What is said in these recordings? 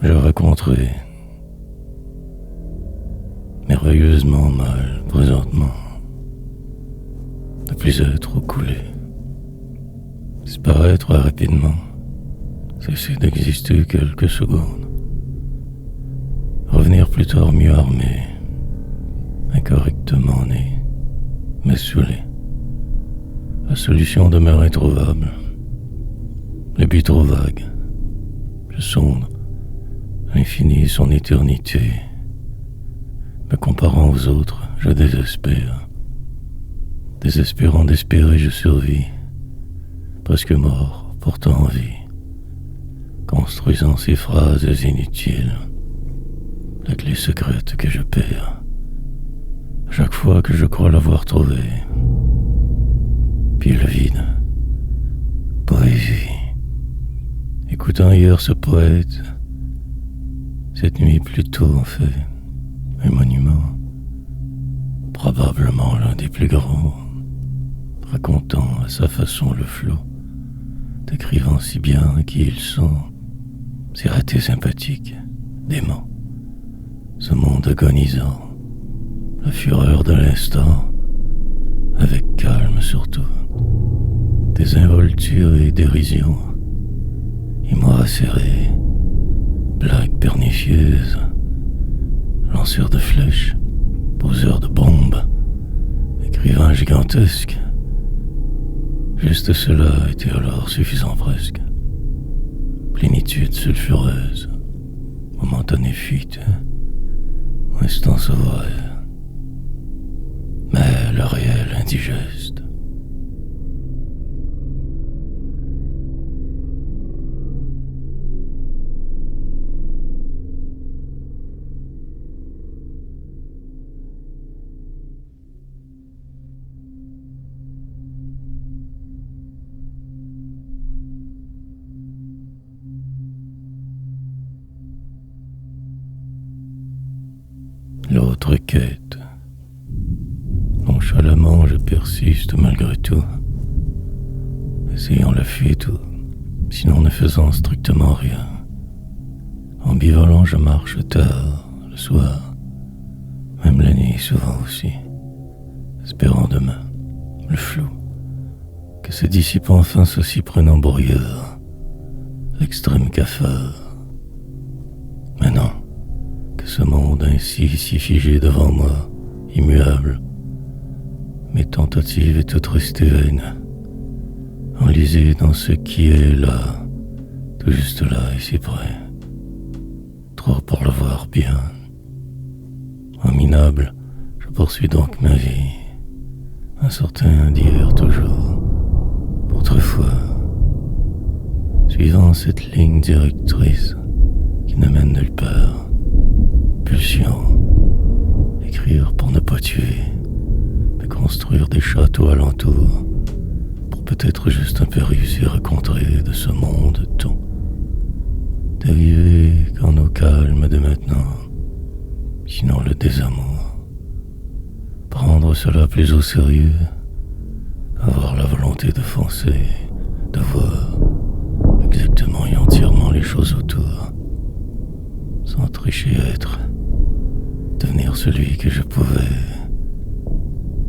Je raconterai merveilleusement mal présentement. Ne plus être au coulé. Disparaître rapidement. Cesser d'exister quelques secondes. Revenir plus tard mieux armé. Incorrectement né. Mais saoulé. La solution demeure introuvable. Le but trop vague. Je sonde. L'infini et son éternité. Me comparant aux autres, je désespère. Désespérant d'espérer, je survis. Presque mort, pourtant en vie. Construisant ces phrases inutiles. La clé secrète que je perds. Chaque fois que je crois l'avoir trouvée. Puis le vide. Poésie. Écoutant hier ce poète. Cette nuit plus tôt en fait. Un monument. Probablement l'un des plus grands. Racontant à sa façon le flot. Décrivant si bien qui ils sont. Ces ratés sympathiques. Déments. Ce monde agonisant. La fureur de l'instant. Avec calme surtout. Désinvolture et dérision. Émoi acéré. Blague pernicieuse. Lanceur de flèches. Poseur de bombes. Écrivain gigantesque. Juste cela était alors suffisant presque. Plénitude sulfureuse. Momentanée fuite. Instant sauvage. Mais le réel indigeste. L'autre quête. Nonchalamment, je persiste malgré tout. Essayant la fuite ou sinon ne faisant strictement rien. Ambivalent, je marche tard, le soir, même la nuit souvent aussi, espérant demain, le flou, que se dissipe enfin ceci prenant brouillard, l'extrême cafard. Mais non, que ce monde ainsi si figé devant moi, immuable, mes tentatives et toutes restées vaines, enlisées dans ce qui est là, tout juste là et si près, trop pour le voir bien. Minable, je poursuis donc ma vie, incertain d'hier toujours, autrefois, suivant cette ligne directrice qui ne mène nulle part. Pulsion, écrire pour ne pas tuer, mais construire des châteaux alentour, pour peut-être juste un peu réussir à contrer de ce monde tout. Dériver qu'en au calme de maintenant, sinon le désamour. Prendre cela plus au sérieux, avoir la volonté de foncer, de voir exactement et entièrement les choses autour, sans tricher être, devenir celui que je pouvais,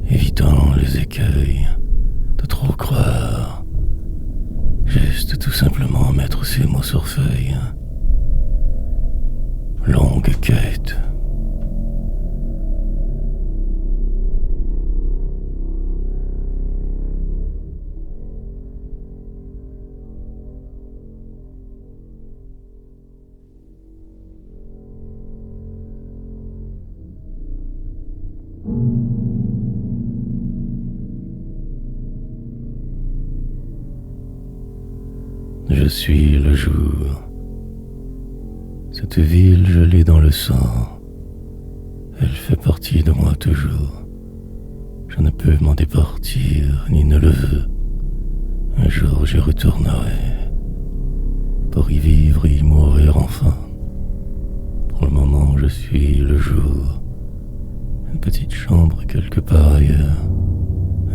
évitant les écueils de trop croire, juste tout simplement mettre ces mots sur feuille. Longue quête. Je suis le jour. Cette ville, je l'ai dans le sang. Elle fait partie de moi toujours. Je ne peux m'en départir, ni ne le veux. Un jour, j'y retournerai. Pour y vivre et y mourir enfin. Pour le moment, je suis le jour. Une petite chambre quelque part ailleurs.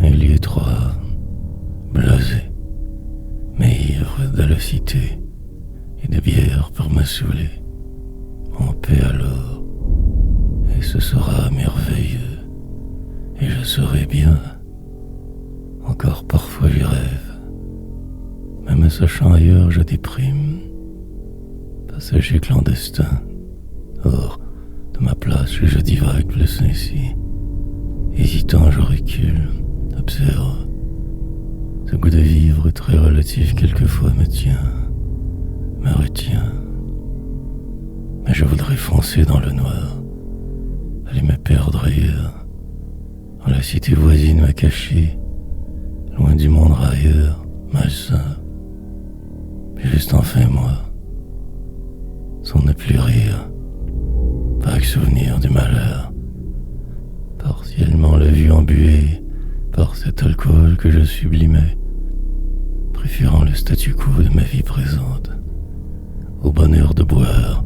Un lit étroit, blasé. Mais ivre de la cité et de bière pour me saouler. en paix alors, et ce sera merveilleux, et je serai bien. Encore parfois j'y rêve, même sachant ailleurs je déprime. Passager clandestin, or de ma place je divague plus ainsi. Hésitant je recule, observe. Ce goût de vivre très relatif quelquefois me retient. Mais je voudrais foncer dans le noir, aller me perdre ailleurs, dans la cité voisine me cacher, loin du monde railleur, malsain. Juste enfin moi, sans ne plus rire, vague souvenir du malheur, partiellement la vue embuée par cet alcool que je sublimais, préférant le statu quo de ma vie présente, au bonheur de boire,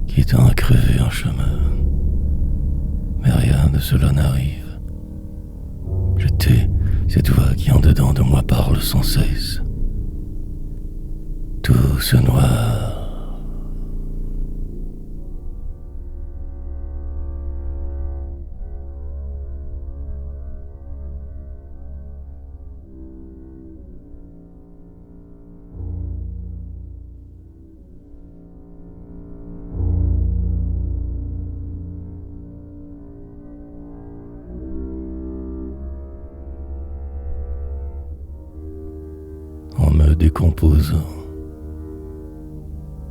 qui est à crever en chemin. Mais rien de cela n'arrive. Je tais cette voix qui en dedans de moi parle sans cesse. Tout ce noir. En me décomposant,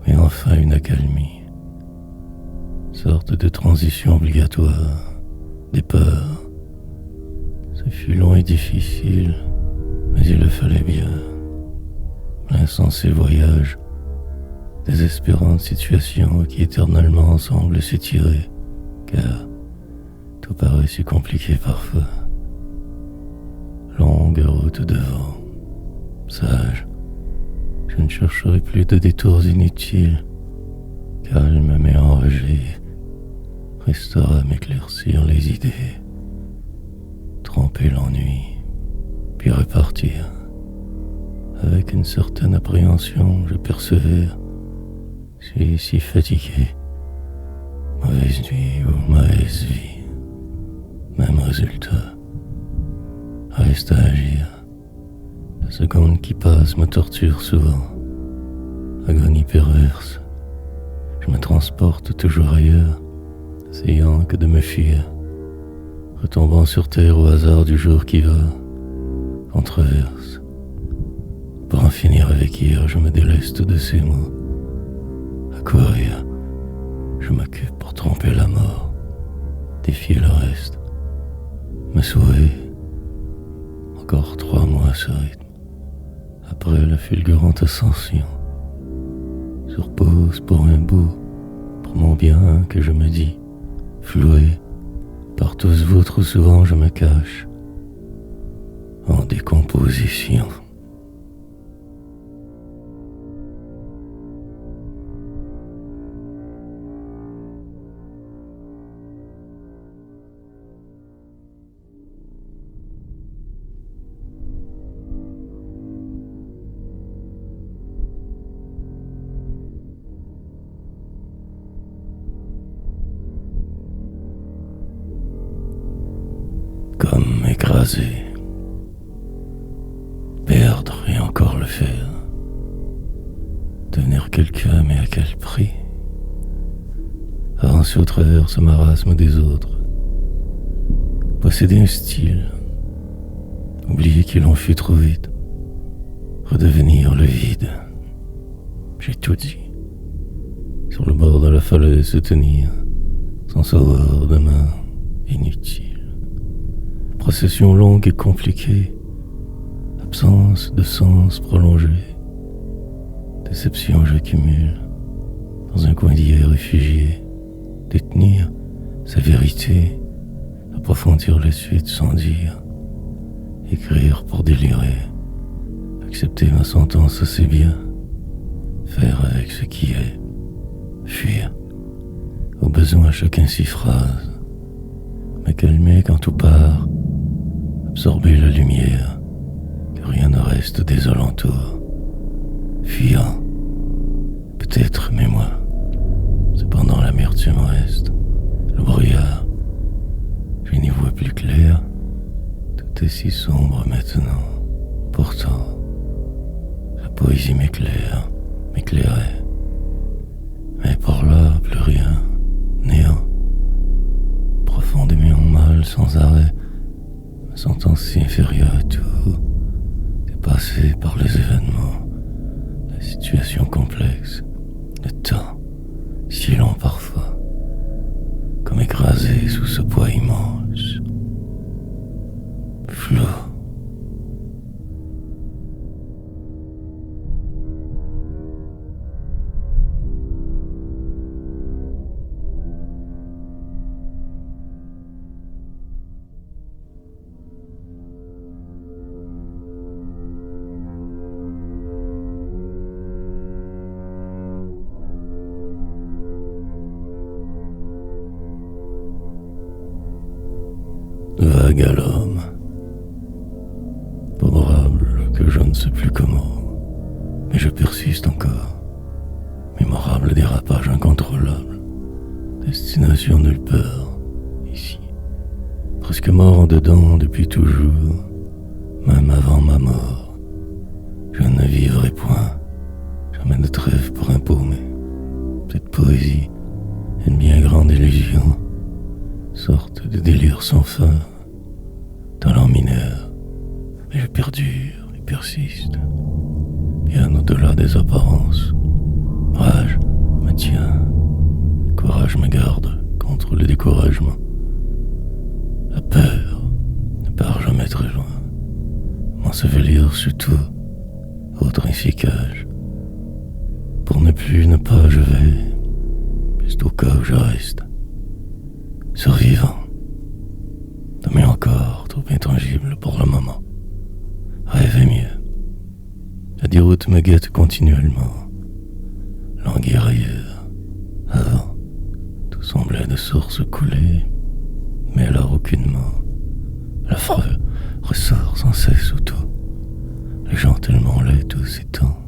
et enfin une accalmie, sorte de transition obligatoire, des peurs. Ce fut long et difficile, mais il le fallait bien. L'insensé voyage, désespérante situation qui éternellement semble s'étirer, car tout paraît si compliqué parfois. Longue route devant. Sage, je ne chercherai plus de détours inutiles. Calme mais enragé, restera m'éclaircir les idées. Tremper l'ennui, puis repartir. Avec une certaine appréhension, je persévère. Suis si fatigué. Mauvaise nuit ou mauvaise vie. Même résultat. Reste à agir. La seconde qui passe me torture souvent. Agonie perverse. Je me transporte toujours ailleurs, essayant que de me fuir. Retombant sur terre au hasard du jour qui va, entreverse. Pour en finir avec hier, je me déleste de ces mots. À courir, je m'occupe pour tromper la mort, défier le reste, me sauver. Encore 3 mois à ce rythme. Après la fulgurante ascension, sur pause pour un bout, pour mon bien que je me dis, floué, par tous vous trop souvent je me cache, en décomposition. Comme écrasé, perdre et encore le faire, devenir quelqu'un mais à quel prix? Avancer au travers ce marasme des autres, posséder un style, oublier qu'il en fut trop vite, redevenir le vide. J'ai tout dit, sur le bord de la falaise se tenir, sans savoir demain, inutile. Procession longue et compliquée, absence de sens prolongé, déception j'accumule, dans un coin d'hier réfugié, détenir sa vérité, approfondir la suite sans dire, écrire pour délirer, accepter ma sentence assez bien, faire avec ce qui est, fuir, au besoin à chacun 6 phrases, me calmer quand tout part, absorber la lumière, que rien ne reste des alentours, fuyant, peut-être, mais moi, c'est Cependant l'amertume reste, le brouillard, je n'y vois plus clair. Tout est si sombre maintenant. Pourtant, la poésie m'éclairait. Mais par là, plus rien, néant. Profondément mal, sans arrêt, me sentant si inférieur à tout, dépassé par les événements, la situation complexe, le temps, si long parfois, comme écrasé sous ce poids immense. Flou. Vague à l'homme, favorable que je ne sais plus comment, mais je persiste encore, mémorable dérapage incontrôlable, destination nulle part, ici, presque mort en dedans depuis toujours, même avant ma mort, je ne vivrai point, jamais de trêve pour impaumer, cette poésie, une bien grande illusion, sorte de délire sans fin, talent mineur, mais je perdure et persiste, bien au-delà des apparences. Rage me tient, courage me garde contre le découragement. La peur ne part jamais très loin, m'ensevelir surtout, autre efficace. Pour ne pas je vais, juste au cas où je reste, survivant. Mais encore trop intangible pour le moment. Rêver mieux. La déroute me guette continuellement. Languir ailleurs. Avant, tout semblait de source coulée. Mais alors aucunement. L'affreux ressort sans cesse autour. Les gens tellement laids tous ces temps.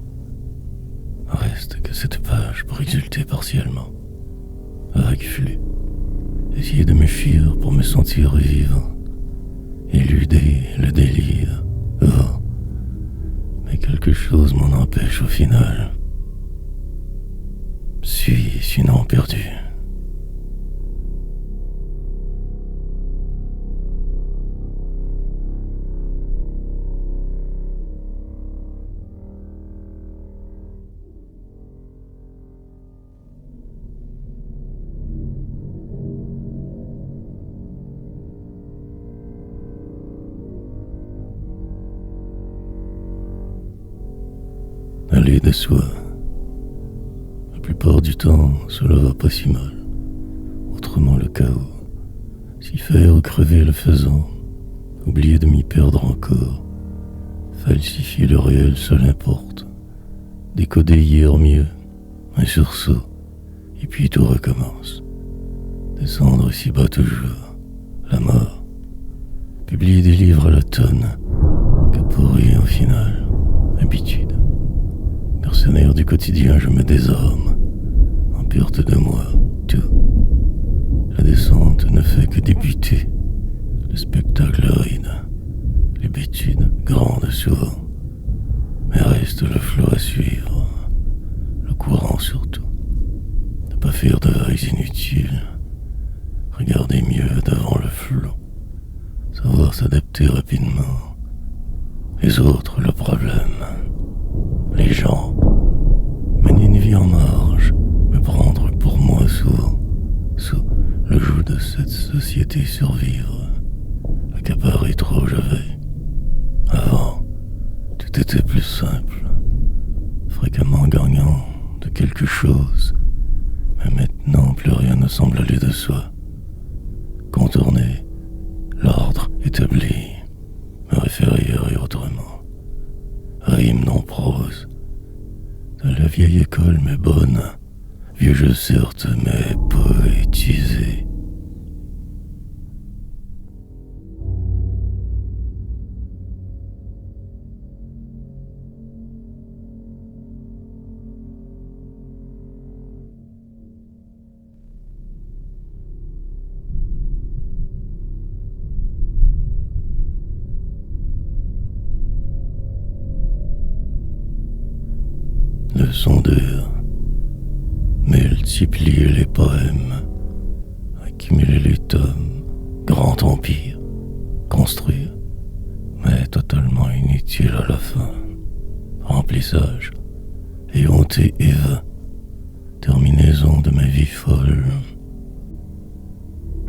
Reste que cette page pour exulter partiellement. Vague flux. Essayer de me fuir pour me sentir vivant. Éluder le délire, oh, mais quelque chose m'en empêche au final. Suis sinon perdu. Aller de soi. La plupart du temps, cela va pas si mal. Autrement le chaos. S'y faire ou crever le faisant. Oublier de m'y perdre encore. Falsifier le réel, seul importe. Décoder hier mieux. Un sursaut. Et puis tout recommence. Descendre si bas toujours. La mort. Publier des livres à la tonne. Que pour rien au final. Habitude. Mercenaire du quotidien, je me désarme. Emporte de moi tout. La descente ne fait que débuter. Le spectacle ride. L'habitude grande souvent. Mais reste le flot à suivre. Le courant surtout. Ne pas faire de vagues inutiles. Regarder mieux devant le flot. Savoir s'adapter rapidement. Les autres, le problème. Les gens, mener une vie en marge, me prendre pour moi sous le joug de cette société survivre, accaparer trop j'avais. Avant, tout était plus simple, fréquemment gagnant de quelque chose, mais maintenant plus rien ne semble aller de soi. Contourner l'ordre établi, me référer autrement. Rime non prose, de la vieille école mais bonne, vieux jeu certes mais poétisé. sondeur, multiplier les poèmes, accumuler les tomes, grand empire, construire, mais totalement inutile à la fin. Remplissage, éhonté et vain, terminaison de ma vie folle.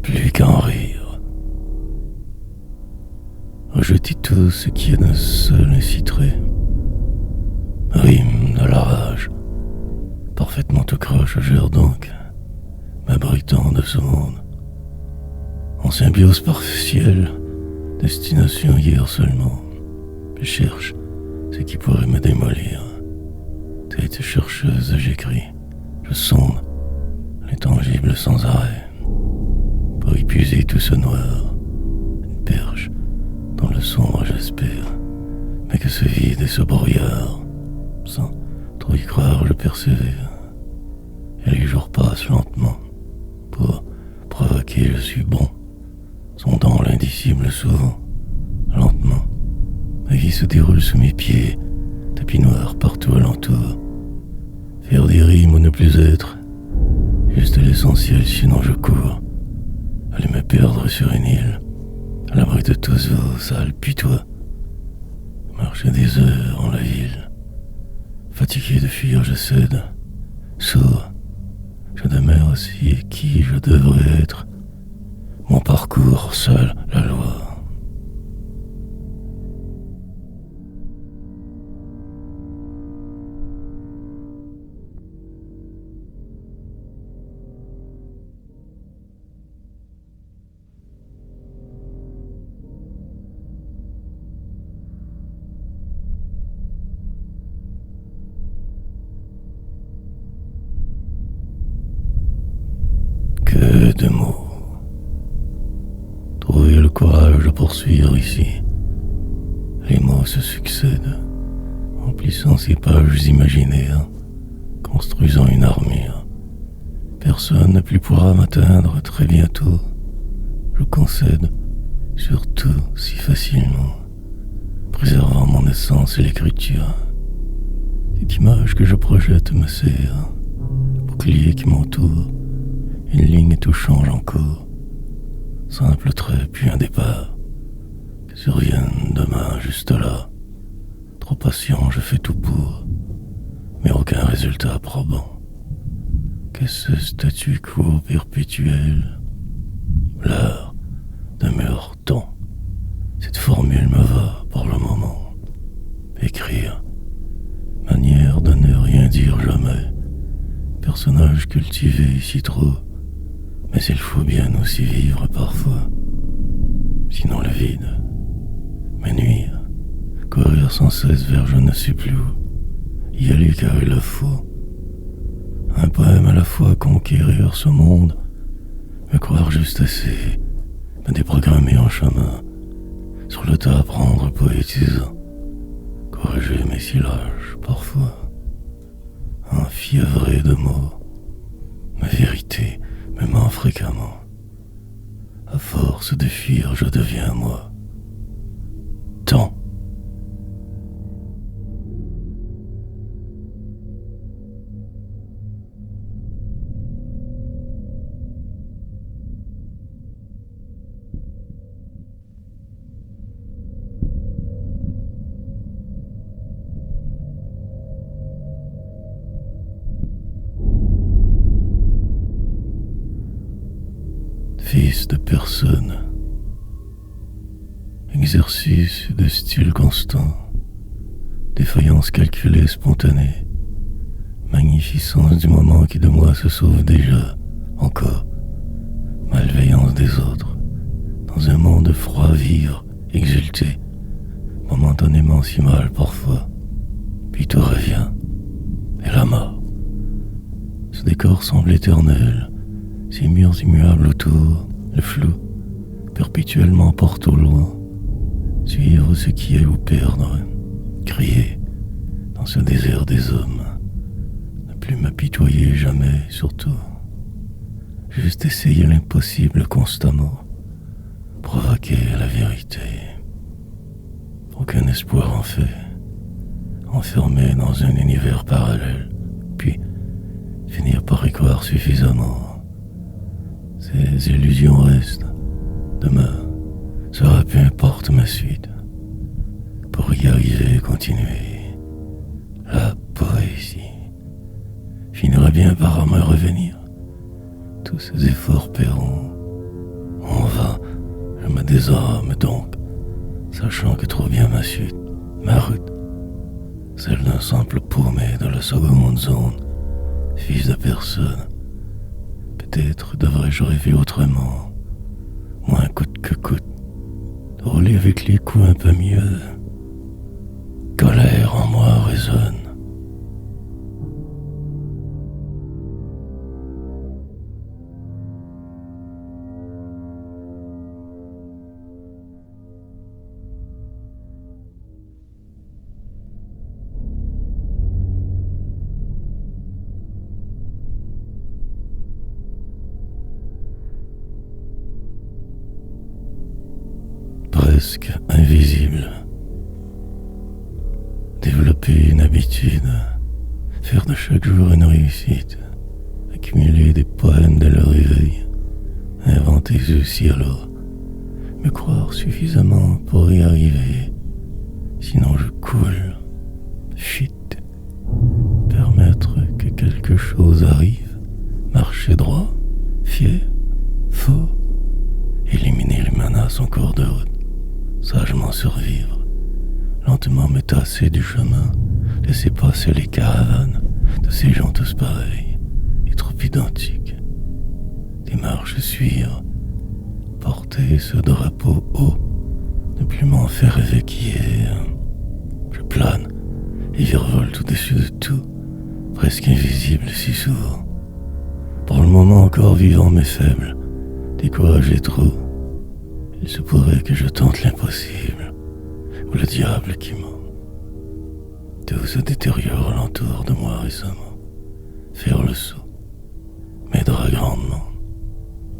Plus qu'en rire. Rejeter tout ce qui est d'un seul incité. Rime de la rage, parfaitement tout croche, jure donc, m'abritant de ce monde. En symbiose partielle, destination hier seulement. Je cherche ce qui pourrait me démolir. Tête chercheuse, j'écris, je sonde l'intangible sans arrêt. Pour épuiser tout ce noir, une perche dans le sombre j'espère, mais que ce vide et ce brouillard, sans trop y croire je persévère, et les jours passent lentement, pour provoquer je suis bon, sondant l'indicible souvent, lentement, ma vie se déroule sous mes pieds, tapis noir partout alentour, faire des rimes ou ne plus être, juste l'essentiel sinon je cours, aller me perdre sur une île, à l'abri de tous vos sales putois, marcher des heures en la ville, fatigué de fuir je cède, sourd, je demeure aussi qui je devrais être, mon parcours seul la loi. Que de mots. Trouver le courage de poursuivre ici. Les mots se succèdent, emplissant ces pages imaginaires, construisant une armure. Personne ne plus pourra m'atteindre très bientôt. Je concède, surtout si facilement, préservant mon essence et l'écriture. Cette image que je projette me sert, bouclier qui m'entoure, une ligne et tout change encore. Simple trait puis un départ, que survienne demain juste là. Trop patient, je fais tout pour, mais aucun résultat probant. Que ce statu quo perpétuel, l'heure demeure temps. Cette formule me va pour le moment. Écrire, manière de ne rien dire jamais. Personnage cultivé si trop, mais il faut bien aussi vivre parfois. Sinon le vide, me nuire, courir sans cesse vers je ne sais plus où, y aller car il le faut. Un poème à la fois conquérir ce monde, me croire juste assez, me déprogrammer en chemin, sur le tas apprendre poétisant, corriger mes silages parfois, enfiévré de mots, ma vérité me ment fréquemment. À force de fuir, je deviens moi. Temps. Fils de personne, exercice de style constant, défaillance calculée spontanée, magnificence du moment qui de moi se sauve déjà, encore, malveillance des autres, dans un monde froid vivre, exulté, momentanément si mal parfois, puis tout revient, et la mort. Ce décor semble éternel, ces murs immuables autour, le flou, perpétuellement porte au loin, suivre ce qui est ou perdre, crier dans ce désert des hommes, ne plus m'apitoyer jamais, surtout, juste essayer l'impossible constamment, provoquer la vérité. Aucun espoir en fait, enfermé dans un univers parallèle, puis finir par y croire suffisamment. Ces illusions restent. Demain sera peu importe ma suite. Pour y arriver, continuer. La poésie finira bien par me revenir. Tous ces efforts paieront. En vain, je me désarme donc, sachant que trop bien ma suite, ma route, celle d'un simple paumé de la seconde zone, fils de personne. Peut-être devrais-je rêver autrement, moins coûte que coûte, rouler avec les coups un peu mieux. Colère en moi résonne. Presque invisible. Développer une habitude, faire de chaque jour une réussite, accumuler des poèmes dès le réveil, inventer ceci alors, me croire suffisamment pour y arriver, sinon je coule, fuite, permettre que quelque chose arrive, marcher droit, fier, fort, éliminer les menaces en cours de route, sagement survivre, lentement me tasser du chemin, laisser passer les caravanes de ces gens tous pareils et trop identiques. Des marches suivre, porter ce drapeau haut, ne plus m'en faire rêver qu'hier. Je plane et virevolte au-dessus de tout, presque invisible si souvent. Pour le moment encore vivant mais faible, découragé trop, il se pourrait que je tente l'impossible, ou le diable qui ment. Tout se détériore alentour de moi récemment. Faire le saut m'aidera grandement.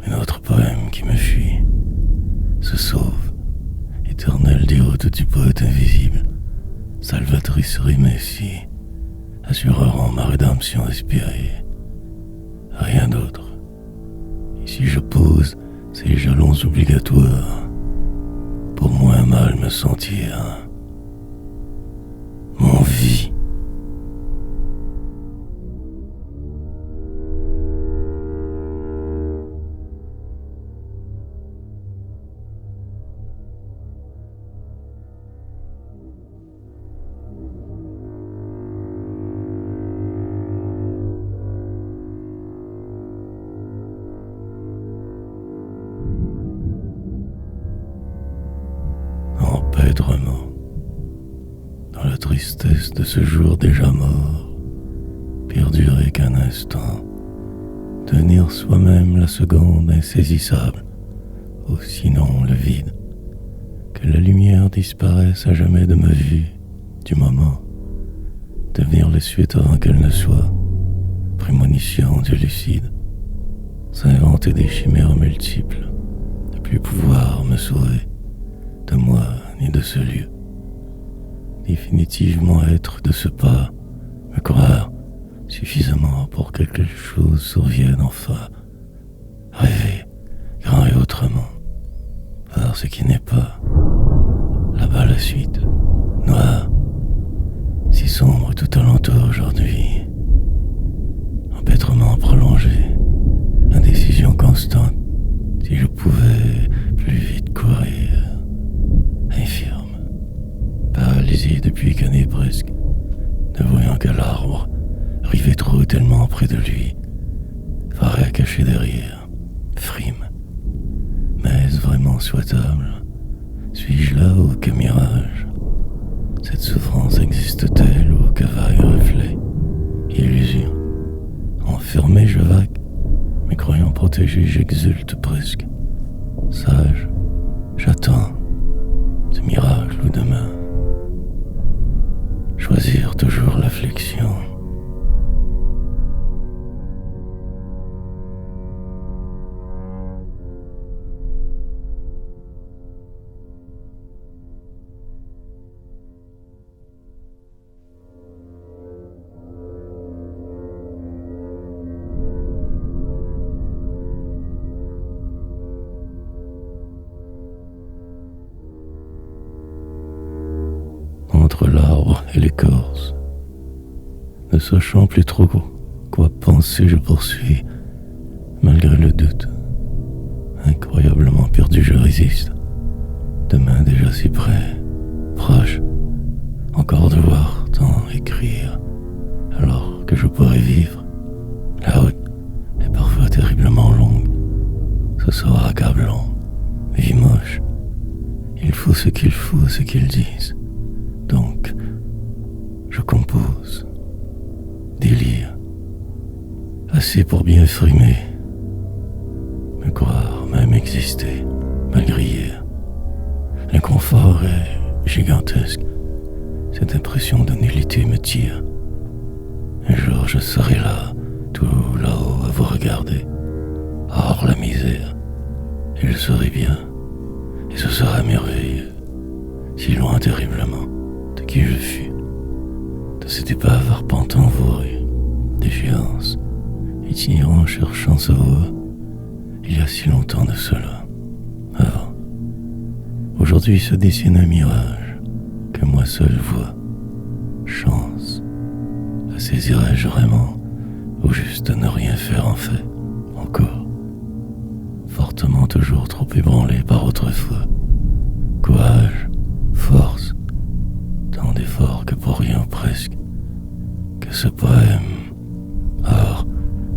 Un autre poème qui me fuit se sauve, éternelle déroute du poète invisible, salvatrice Messie, assureront ma rédemption espérée. Rien d'autre. Ici je pose ces jalons obligatoires pour moins mal me sentir. Mon vie. Empêtrement. Dans la tristesse de ce jour déjà mort, perdurer qu'un instant, tenir soi-même la seconde insaisissable, ou sinon le vide, que la lumière disparaisse à jamais de ma vue, du moment, devenir les suites avant qu'elle ne soit, prémonition du lucide, s'inventer des chimères multiples, ne plus pouvoir me sauver de moi ni de ce lieu, définitivement être de ce pas, me croire suffisamment pour que quelque chose survienne enfin, rêver grand et autrement, voir ce qui n'est pas, là-bas la suite, noire, si sombre tout alentour aujourd'hui, empêtrement prolongé, indécision constante, si je pouvais plus vite courir, infirme, paralysé depuis qu'année presque, ne voyant que l'arbre, rivé trop tellement près de lui, forêt cachée derrière, frime. Mais est-ce vraiment souhaitable? Suis-je là ou que mirage? Cette souffrance existe-t-elle ou que vague reflet? Illusion. Enfermé je vague, mais croyant protégé j'exulte presque. Sage, j'attends ce miracle ou demain. Choisir toujours l'affliction. entre l'arbre et l'écorce. Ne sachant plus trop quoi penser, je poursuis, malgré le doute. Incroyablement perdu, je résiste. Demain déjà si près, proche, encore devoir tant écrire, alors que je pourrais vivre. La route est parfois terriblement longue, ce soir accablant, vie moche. Il faut ce qu'ils disent. Donc, je compose, délire, assez pour bien frimer, me croire même exister, malgré hier. L'inconfort est gigantesque, cette impression de nullité me tire. Un jour je serai là, tout là-haut à vous regarder, hors la misère, et je serai bien, et ce sera merveilleux, si loin terriblement de qui je fus, de cette épave arpentant vos rues, défiance, itinérant cherchant sa voie, il y a si longtemps de cela, avant. Aujourd'hui se dessine un mirage que moi seul vois, chance, la saisirai-je vraiment, ou juste ne rien faire en fait, encore, fortement toujours trop ébranlé par autrefois, courage, force, tant d'efforts que pour rien presque, que ce poème, hors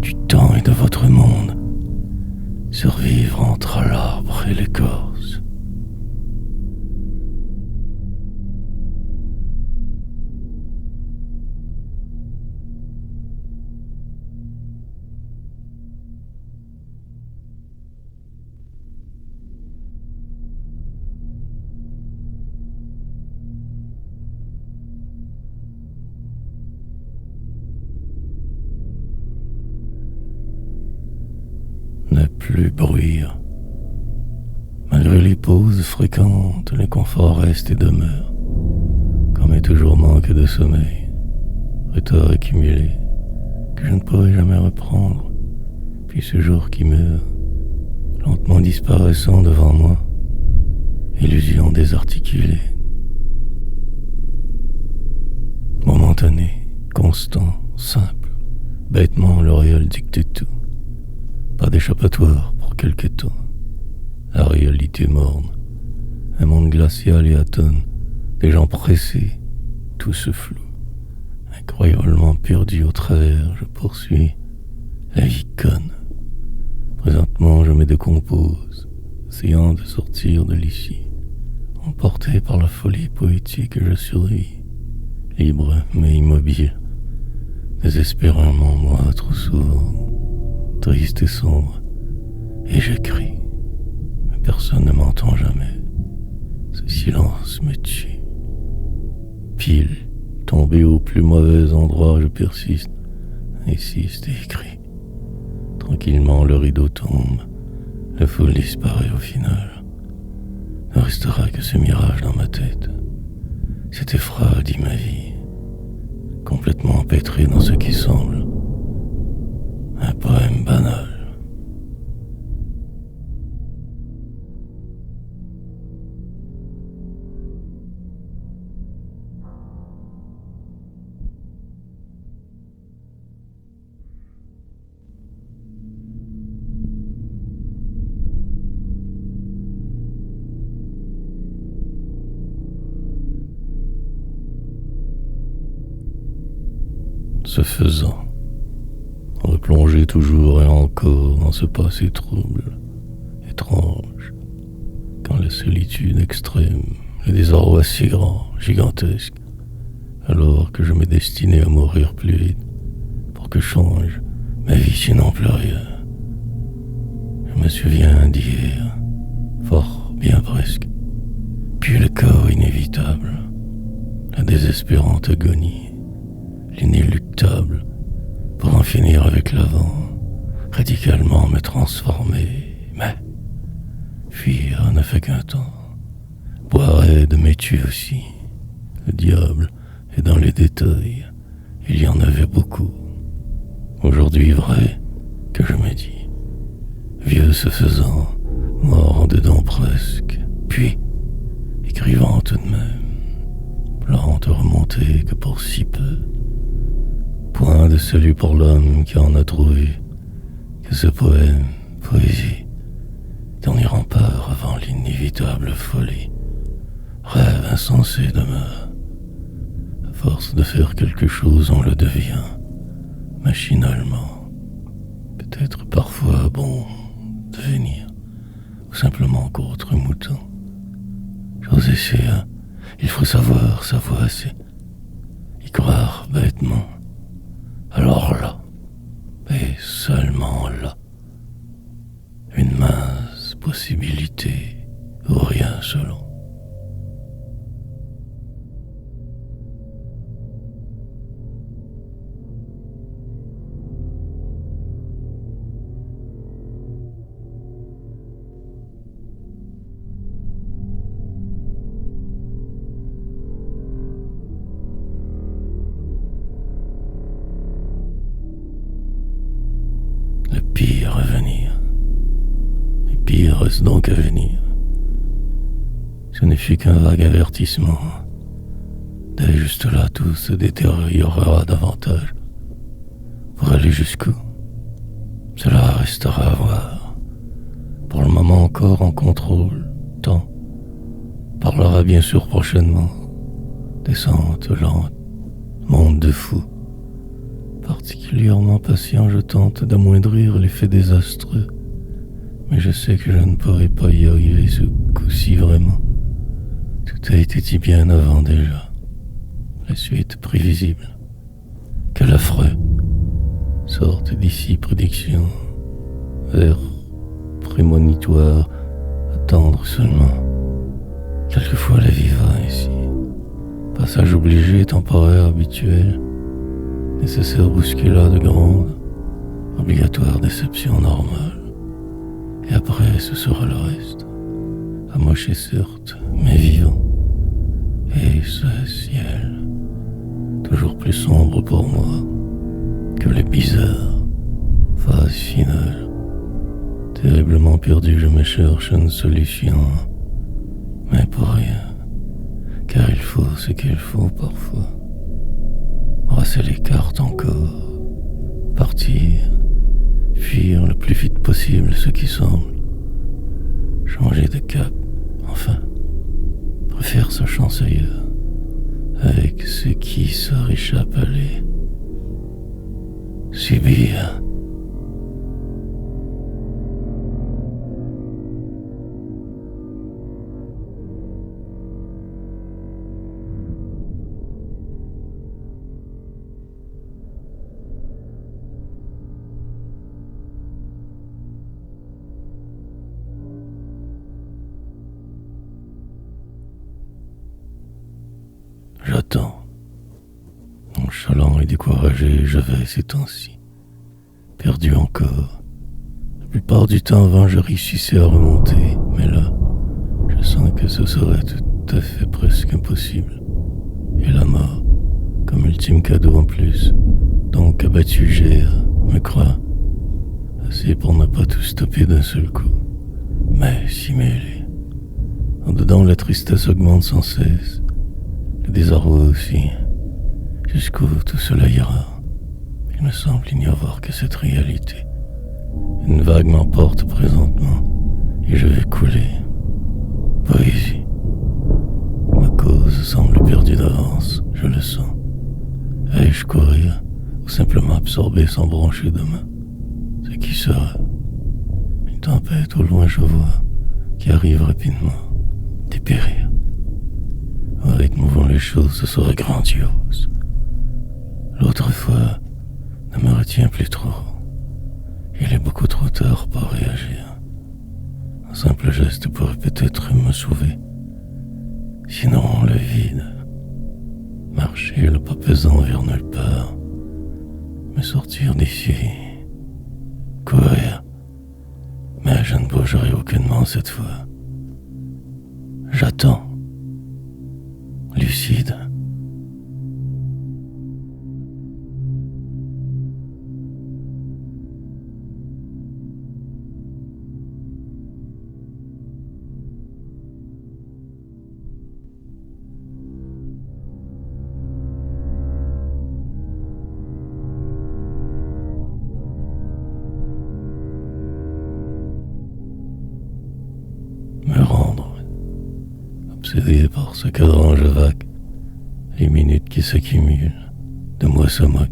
du temps et de votre monde, survivre entre l'arbre et l'écorce. Ne plus bruire. Malgré les pauses fréquentes, les conforts restent et demeurent, comme est toujours manque de sommeil, retard accumulé, que je ne pourrai jamais reprendre, puis ce jour qui meurt, lentement disparaissant devant moi, illusion désarticulée. Momentané, constant, simple, bêtement l'auréole dicte tout. Pas d'échappatoire pour quelque temps. La réalité morne, un monde glacial et atone, des gens pressés, tout se floue. Incroyablement perdu au travers, je poursuis la vie conne. Présentement, je me décompose, essayant de sortir de l'ici. Emporté par la folie poétique, je survis, libre mais immobile, désespérément moi trop souvent, triste et sombre, et je crie, mais personne ne m'entend jamais. Ce silence me tue. Pile, tombé au plus mauvais endroit, je persiste, insiste et écris. Tranquillement, le rideau tombe, la foule disparaît au final. Ne restera que ce mirage dans ma tête, cet effroi dit ma vie, complètement empêtré dans ce qui semble un poème banal. Ce faisant, replonger toujours et encore dans ce passé trouble, étrange, quand la solitude extrême, le désarroi si grand, gigantesque, alors que je me destinais à mourir plus vite, pour que change ma vie sinon plus rien. Je me souviens d'hier, fort bien presque, puis le chaos inévitable, la désespérante agonie, l'inéluctable, pour en finir avec l'avant, radicalement me transformer. Mais fuir ne fait qu'un temps. Boire aide me tue aussi. Le diable est dans les détails. Il y en avait beaucoup. Aujourd'hui vrai que je me dis, vieux se faisant, mort en dedans presque, puis écrivant tout de même, plante salut pour l'homme qui en a trouvé, que ce poème, poésie, dernier rempart avant l'inévitable folie, rêve insensé demeure. À force de faire quelque chose, on le devient, machinalement. Peut-être parfois bon devenir, ou simplement qu'autre mouton. J'ose essayer, il faut savoir sa voix, c'est y croire bêtement. Alors là, et seulement là, une mince possibilité ou rien selon. Le pire à venir. Le pire reste donc à venir. Ce ne fut qu'un vague avertissement. Dès juste là, tout se détériorera davantage. Pour aller jusqu'où? Cela restera à voir. Pour le moment encore en contrôle, temps. Parlera bien sûr prochainement. Descente lente, monde de fou. Particulièrement patient, je tente d'amoindrir l'effet désastreux. Mais je sais que je ne pourrai pas y arriver ce coup-ci vraiment. Tout a été dit bien avant déjà. La suite prévisible. Quel affreux. Sorte d'ici prédiction. Vers prémonitoire. Attendre seulement. Quelquefois la vie va ainsi. Passage obligé, temporaire, habituel. Nécessaire bousculade grande. Obligatoire déception normale. Et après ce sera le reste. Amoché certes, mais vivant. Et ce ciel, toujours plus sombre pour moi que les bizarres phases finales. Terriblement perdu, je me cherche une solution, mais pour rien, car il faut ce qu'il faut parfois. Brasser les cartes encore, partir, fuir le plus vite possible ce qui semble, changer de cap, enfin, préfère sa chance ailleurs, avec ce qui se réchappe à aller. Subir. J'attends. Nonchalant et découragé, je vais ces temps-ci. Perdu encore. La plupart du temps avant, je réussissais à remonter, mais là, je sens que ce serait tout à fait presque impossible. Et la mort, comme ultime cadeau en plus. Donc abattu, j'ai, me crois, assez pour ne pas tout stopper d'un seul coup. Mais s'y mêler. En dedans, la tristesse augmente sans cesse. Le désarroi aussi. Jusqu'où tout cela ira. Il me semble il n'y avoir que cette réalité. Une vague m'emporte présentement, et je vais couler. Poésie. Ma cause semble perdue d'avance, je le sens. Vais-je courir, ou simplement absorber sans broncher de main? Ce qui sera. Une tempête au loin je vois, qui arrive rapidement. Dépérir. Au rythme où vont les choses, ce serait grandiose. L'autre fois ne me retient plus trop. Il est beaucoup trop tard pour réagir. Un simple geste pourrait peut-être me sauver. Sinon, le vide. Marcher le pas pesant vers nulle part. Me sortir d'ici. Courir. Mais je ne bougerai aucunement cette fois. J'attends. Lucide. me rendre, obsédé par ce cadran vague, les minutes qui s'accumulent, de moi se moque,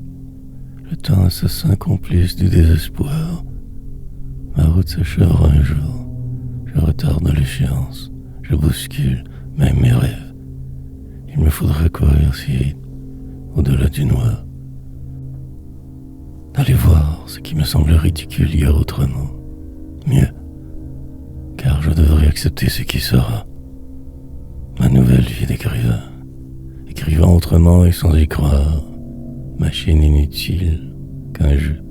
le temps assassin complice du désespoir. Ma route s'achèvera un jour, je retarde l'échéance, je bouscule même mes rêves. Il me faudrait courir si vite, au-delà du noir, d'aller voir ce qui me semblait ridicule hier autrement, mieux, car je devrais accepter ce qui sera. Ma nouvelle vie d'écrivain, écrivant autrement et sans y croire, machine inutile qu'un jeu,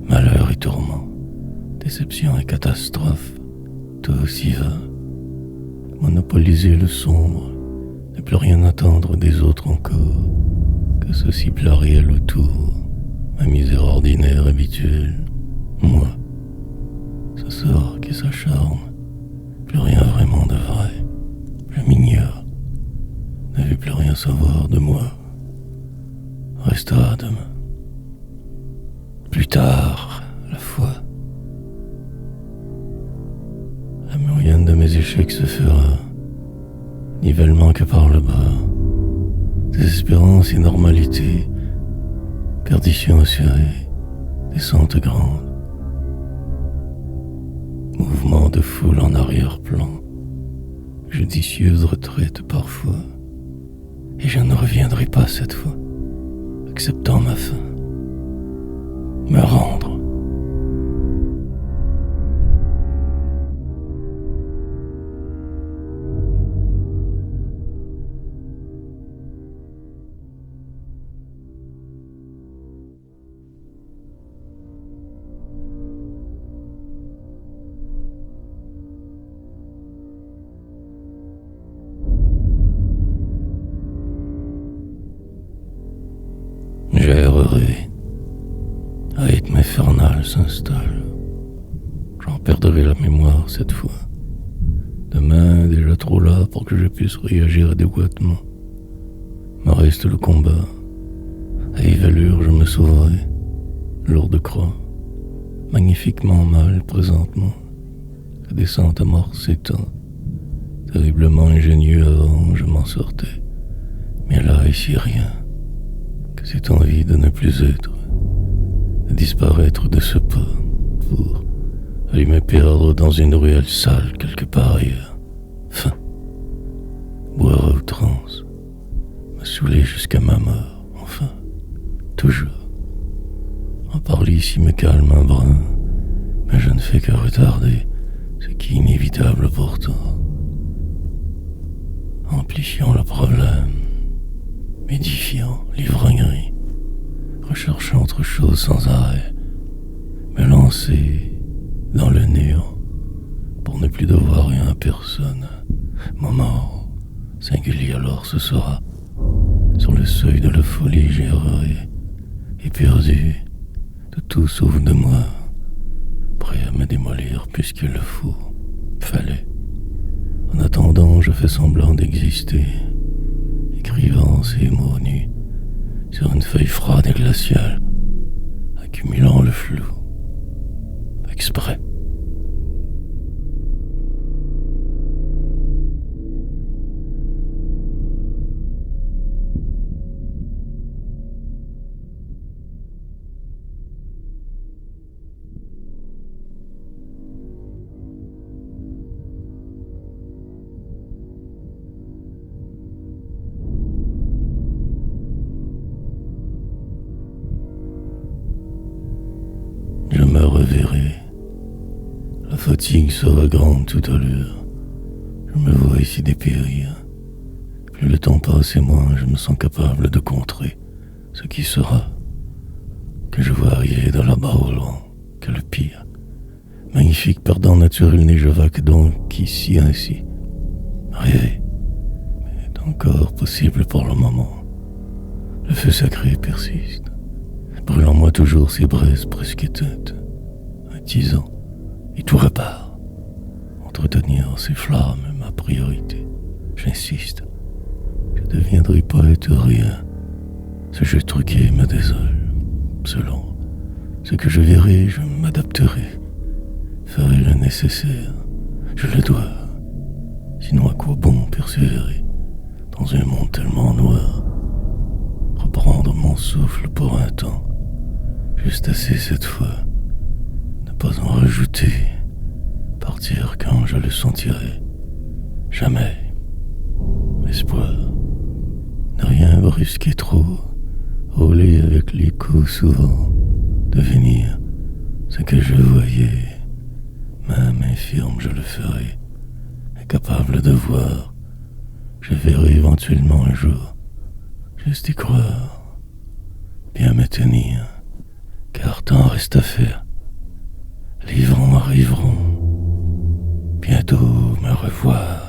malheur et tourment, déception et catastrophe, tout aussi va. Monopoliser le sombre, ne plus rien attendre des autres encore, que ce cible réel autour, ma misère ordinaire habituelle, moi, ce sort qui s'acharne, plus rien vraiment de vrai, je m'ignore, ne veux plus rien savoir de moi, restera demain, plus tard, la foi. La moyenne de mes échecs se fera, nivellement que par le bas, désespérance et normalité, perdition assurée, descente grande, mouvement de foule en arrière-plan, judicieuse retraite parfois, et je ne reviendrai pas cette fois, acceptant ma fin, me rendre. J'errerai, un rythme infernal s'installe. J'en perdrai la mémoire cette fois. Demain, déjà trop là pour que je puisse réagir adéquatement. Me reste le combat. À Yvelure, je me sauverai. Lourde croix, magnifiquement mal présentement. La descente à mort s'étend. Terriblement ingénieux avant, je m'en sortais. Mais là, ici, rien. Que cette envie de ne plus être, de disparaître de ce pas, pour aller me perdre dans une ruelle sale quelque part ailleurs. Fin. Boire à outrance, me saouler jusqu'à ma mort, enfin, toujours. En parler ici me calme un brin, mais je ne fais que retarder ce qui est inévitable pourtant. Amplifiant le problème, m'édifiant l'ivrognerie, recherchant autre chose sans arrêt, me lancer dans le néant pour ne plus devoir rien à personne. Moment singulier alors ce sera, sur le seuil de la folie j'errerai, éperdu de tout sauf de moi, prêt à me démolir puisqu'il le faut, fallait. En attendant, je fais semblant d'exister, écrivant ces mots nus sur une feuille froide et glaciale, accumulant le flou, exprès. Je me reverrai. La fatigue sera grande toute allure. Je me vois ici dépérir. Plus le temps passe et moins je me sens capable de contrer ce qui sera. Que je vois arriver de là-bas au loin, que le pire. Magnifique perdant naturel n'est je vaque donc ici ainsi. Rêver, mais est encore possible pour le moment. Le feu sacré persiste, brûlant moi toujours ces braises presque éteintes, attisant, et tout repart. Entretenir ces flammes est ma priorité. J'insiste, je deviendrai poète ou rien. Ce jeu truqué me désole. Selon ce que je verrai, je m'adapterai, ferai le nécessaire. Je le dois, Sinon à quoi bon persévérer dans un monde tellement noir? Reprendre mon souffle pour un temps, juste assez cette fois, ne pas en rajouter, partir quand je le sentirai. Jamais. Espoir. Ne rien brusquer trop, rouler avec les coups souvent, devenir ce que je voyais, même infirme je le ferai, incapable de voir, je verrai éventuellement un jour, juste y croire, bien me tenir, car tant reste à faire, les vents arriveront, bientôt me revoir.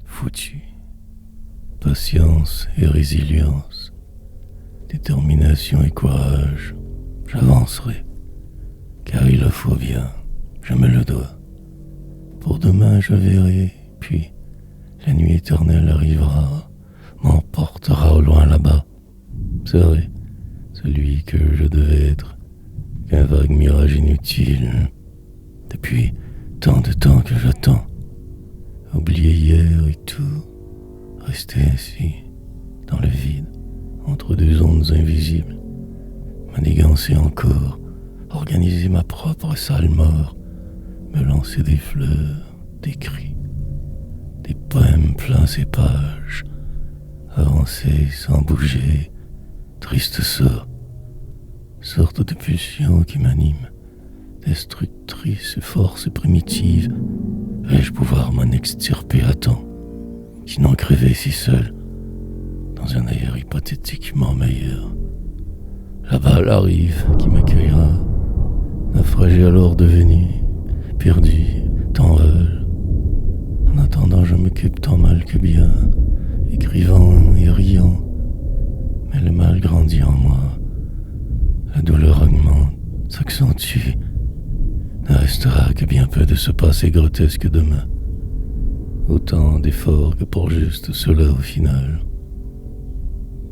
Foutu. Patience et résilience, détermination et courage, j'avancerai, car il le faut bien, je me le dois. Pour demain je verrai, puis la nuit éternelle arrivera, m'emportera au loin là-bas. Serai celui que je devais être, qu'un vague mirage inutile, depuis tant de temps que j'attends. Oublier hier et tout, rester ainsi, dans le vide, entre deux ondes invisibles, manigancer encore, organiser ma propre salle mort, me lancer des fleurs, des cris, des poèmes pleins ces pages, avancer sans bouger, triste sort, sorte de pulsion qui m'anime, destructrice force primitive, vais-je pouvoir m'en extirper à temps, sinon crever si seul, dans un air hypothétiquement meilleur. La balle arrive qui m'accueillera, naufragé alors devenu, perdu, tant veulent. En attendant, je m'occupe tant mal que bien, écrivant et riant. Mais le mal grandit en moi, la douleur augmente, s'accentue. Ne restera que bien peu de ce passé grotesque demain. Autant d'efforts que pour juste cela au final.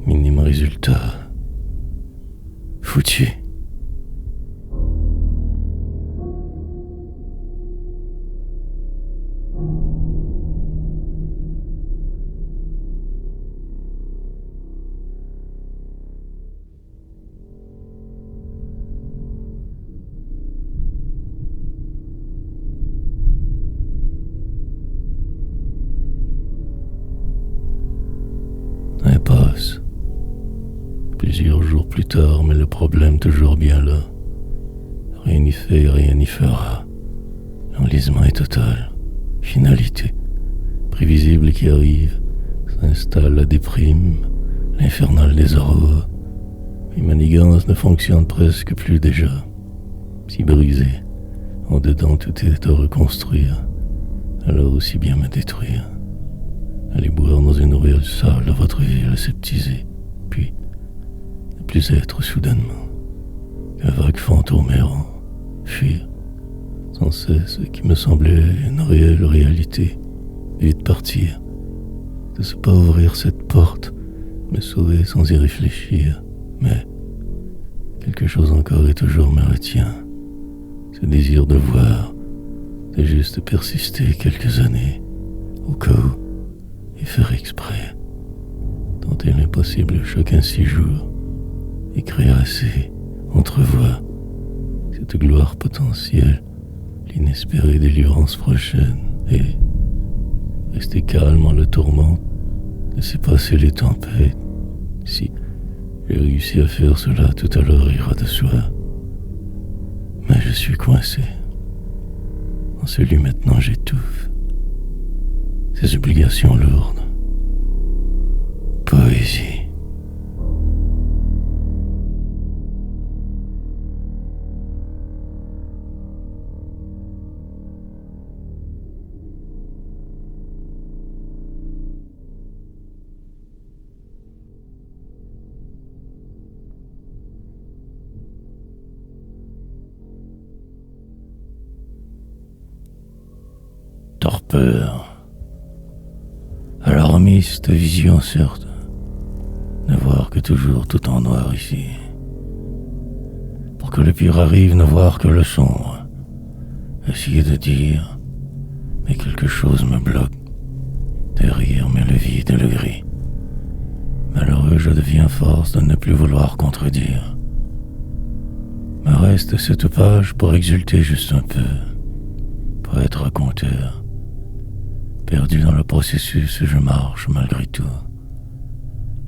Minime résultat. Foutu. Impasse. Plusieurs jours plus tard, mais le problème toujours bien là. Rien n'y fait, rien n'y fera. L'enlisement est total. Finalité. Prévisible qui arrive. S'installe la déprime. L'infernal désarroi. Les manigances ne fonctionnent presque plus déjà. Si brisé, en dedans tout est à reconstruire. Alors aussi bien me détruire. Allez boire dans une ruelle sale de votre ville aseptisée. Puis, ne plus être soudainement qu'un vague fantôme errant. Fuir, sans cesse ce qui me semblait une réelle réalité. Vite partir, de ne pas ouvrir cette porte, me sauver sans y réfléchir. Mais, quelque chose encore et toujours me retient. Ce désir de voir, de juste persister quelques années, au cas où, et faire exprès, tenter l'impossible chacun 6 jours, et créer assez, entrevoir cette gloire potentielle, l'inespérée délivrance prochaine, et rester calme en le tourment, laisser passer les tempêtes. Si j'ai réussi à faire cela, tout à l'heure ira de soi. Mais je suis coincé. En celui maintenant j'étouffe. Ces obligations lourdes. Poésie. torpeur. Alarmiste vision certes, ne voir que toujours tout en noir ici. Pour que le pire arrive, ne voir que le sombre. Essayer de dire, mais quelque chose me bloque. De rire, mais le vide et le gris. Malheureux, je deviens force de ne plus vouloir contredire. Me reste cette page pour exulter juste un peu, pour être raconteur. Perdu dans le processus, je marche malgré tout,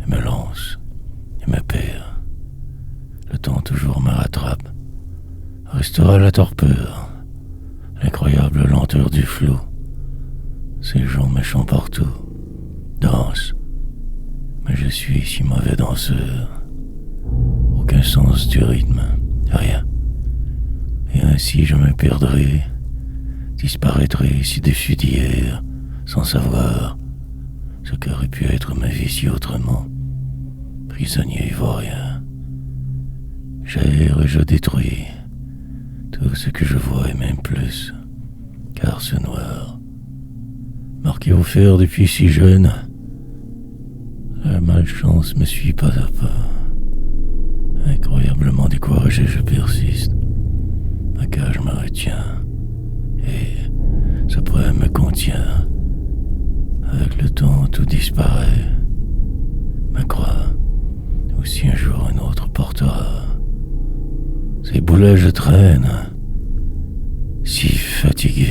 et me lance, et me perds. Le temps toujours me rattrape. Restera la torpeur, l'incroyable lenteur du flou. Ces gens méchants partout, dansent, mais je suis si mauvais danseur. Aucun sens du rythme, rien. Et ainsi je me perdrai, disparaîtrai ci-dessus d'hier, sans savoir ce qu'aurait pu être ma vie si autrement. Prisonnier ivoirien, j'erre et je détruis tout ce que je vois et même plus, car ce noir, marqué au fer depuis si jeune, la malchance me suit pas à pas. Incroyablement découragé, je persiste. Ma cage me retient, et ce poème me contient. Avec le temps, tout disparaît. Ma croix, aussi un jour un autre portera. Ces boulets je traîne, si fatigué.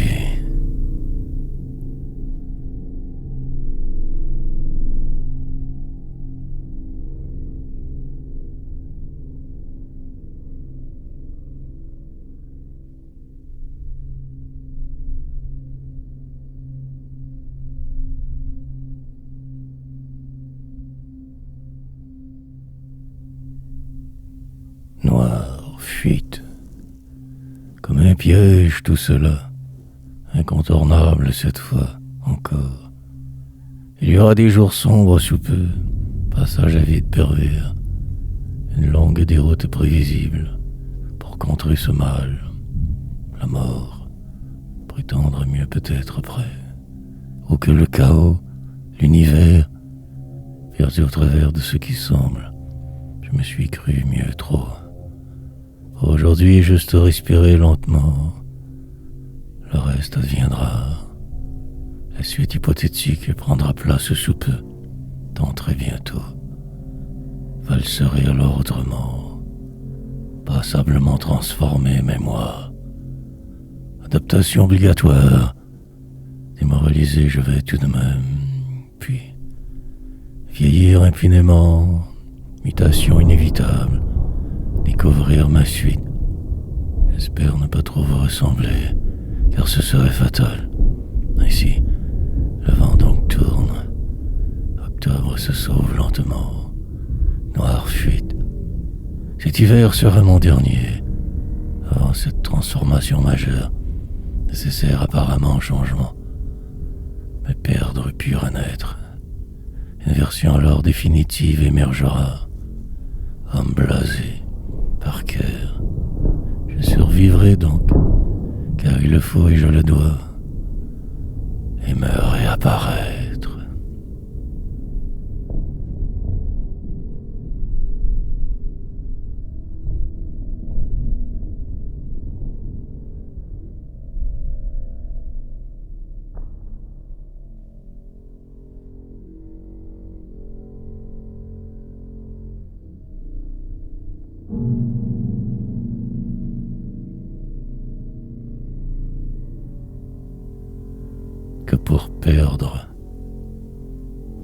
Noir, fuite, comme un piège tout cela, incontournable cette fois encore. Il y aura des jours sombres sous peu, passage à vide pervers, une longue déroute prévisible pour contrer ce mal, la mort, prétendre mieux peut-être près, ou que le chaos, l'univers, perdu au travers de ce qui semble, je me suis cru mieux trop. Aujourd'hui, juste respirer lentement. Le reste adviendra. La suite hypothétique prendra place sous peu, tant très bientôt. Valserai alors autrement, passablement transformé, mais moi. Adaptation obligatoire. Démoralisé, je vais tout de même. Puis, vieillir impunément, mutation inévitable. Découvrir ma suite. J'espère ne pas trop vous ressembler, car ce serait fatal. Ainsi, le vent donc tourne. Octobre se sauve lentement. Noire fuite. Cet hiver sera mon dernier. Avant cette transformation majeure, nécessaire apparemment au changement. Mais perdre puis renaître. Une version alors définitive émergera. Homme blasé. Par cœur, je survivrai donc, car il le faut et je le dois, et me réapparaître. Que pour perdre,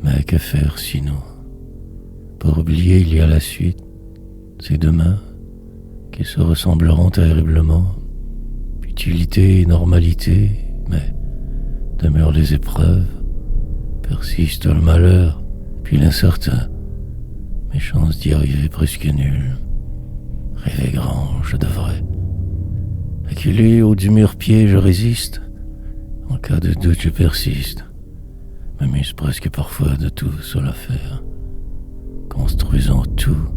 mais que faire sinon? Pour oublier, il y a la suite, ces deux mains qui se ressembleront terriblement. Utilité et normalité, mais demeurent les épreuves, persiste le malheur, puis l'incertain. Mes chances d'y arriver presque nulles. Rêver grand, je devrais. Acculé au du mur-pied, je résiste. En cas de doute, je persiste. M'amuse presque parfois de tout seul à faire. Construisant tout,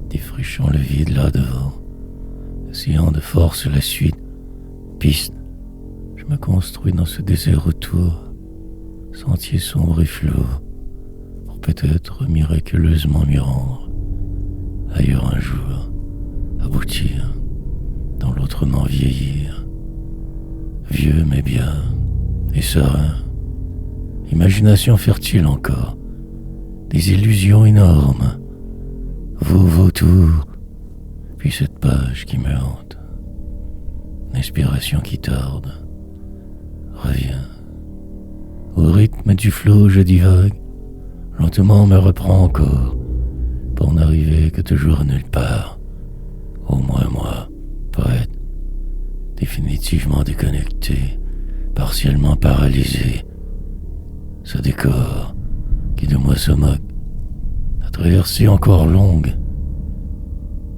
défrichant le vide là devant. Essayant de force la suite. Piste, Je me construis dans ce désert autour, sentier sombre et flou, pour peut-être miraculeusement m'y rendre, ailleurs un jour, aboutir, dans l'autrement vieillir, vieux mais bien, et serein, imagination fertile encore, des illusions énormes, vous vautours, puis cette page qui me hante, l'inspiration qui tarde, revient. Au rythme du flot je divague, lentement me reprends encore, pour n'arriver que toujours nulle part, au moins moi, poète, définitivement déconnecté, partiellement paralysé, ce décor qui de moi se moque, la traversée encore longue,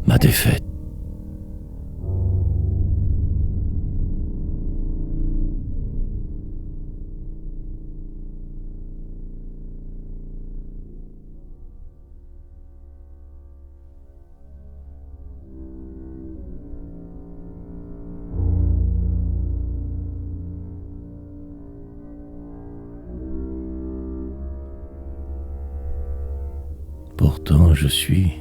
ma défaite. Pourtant je suis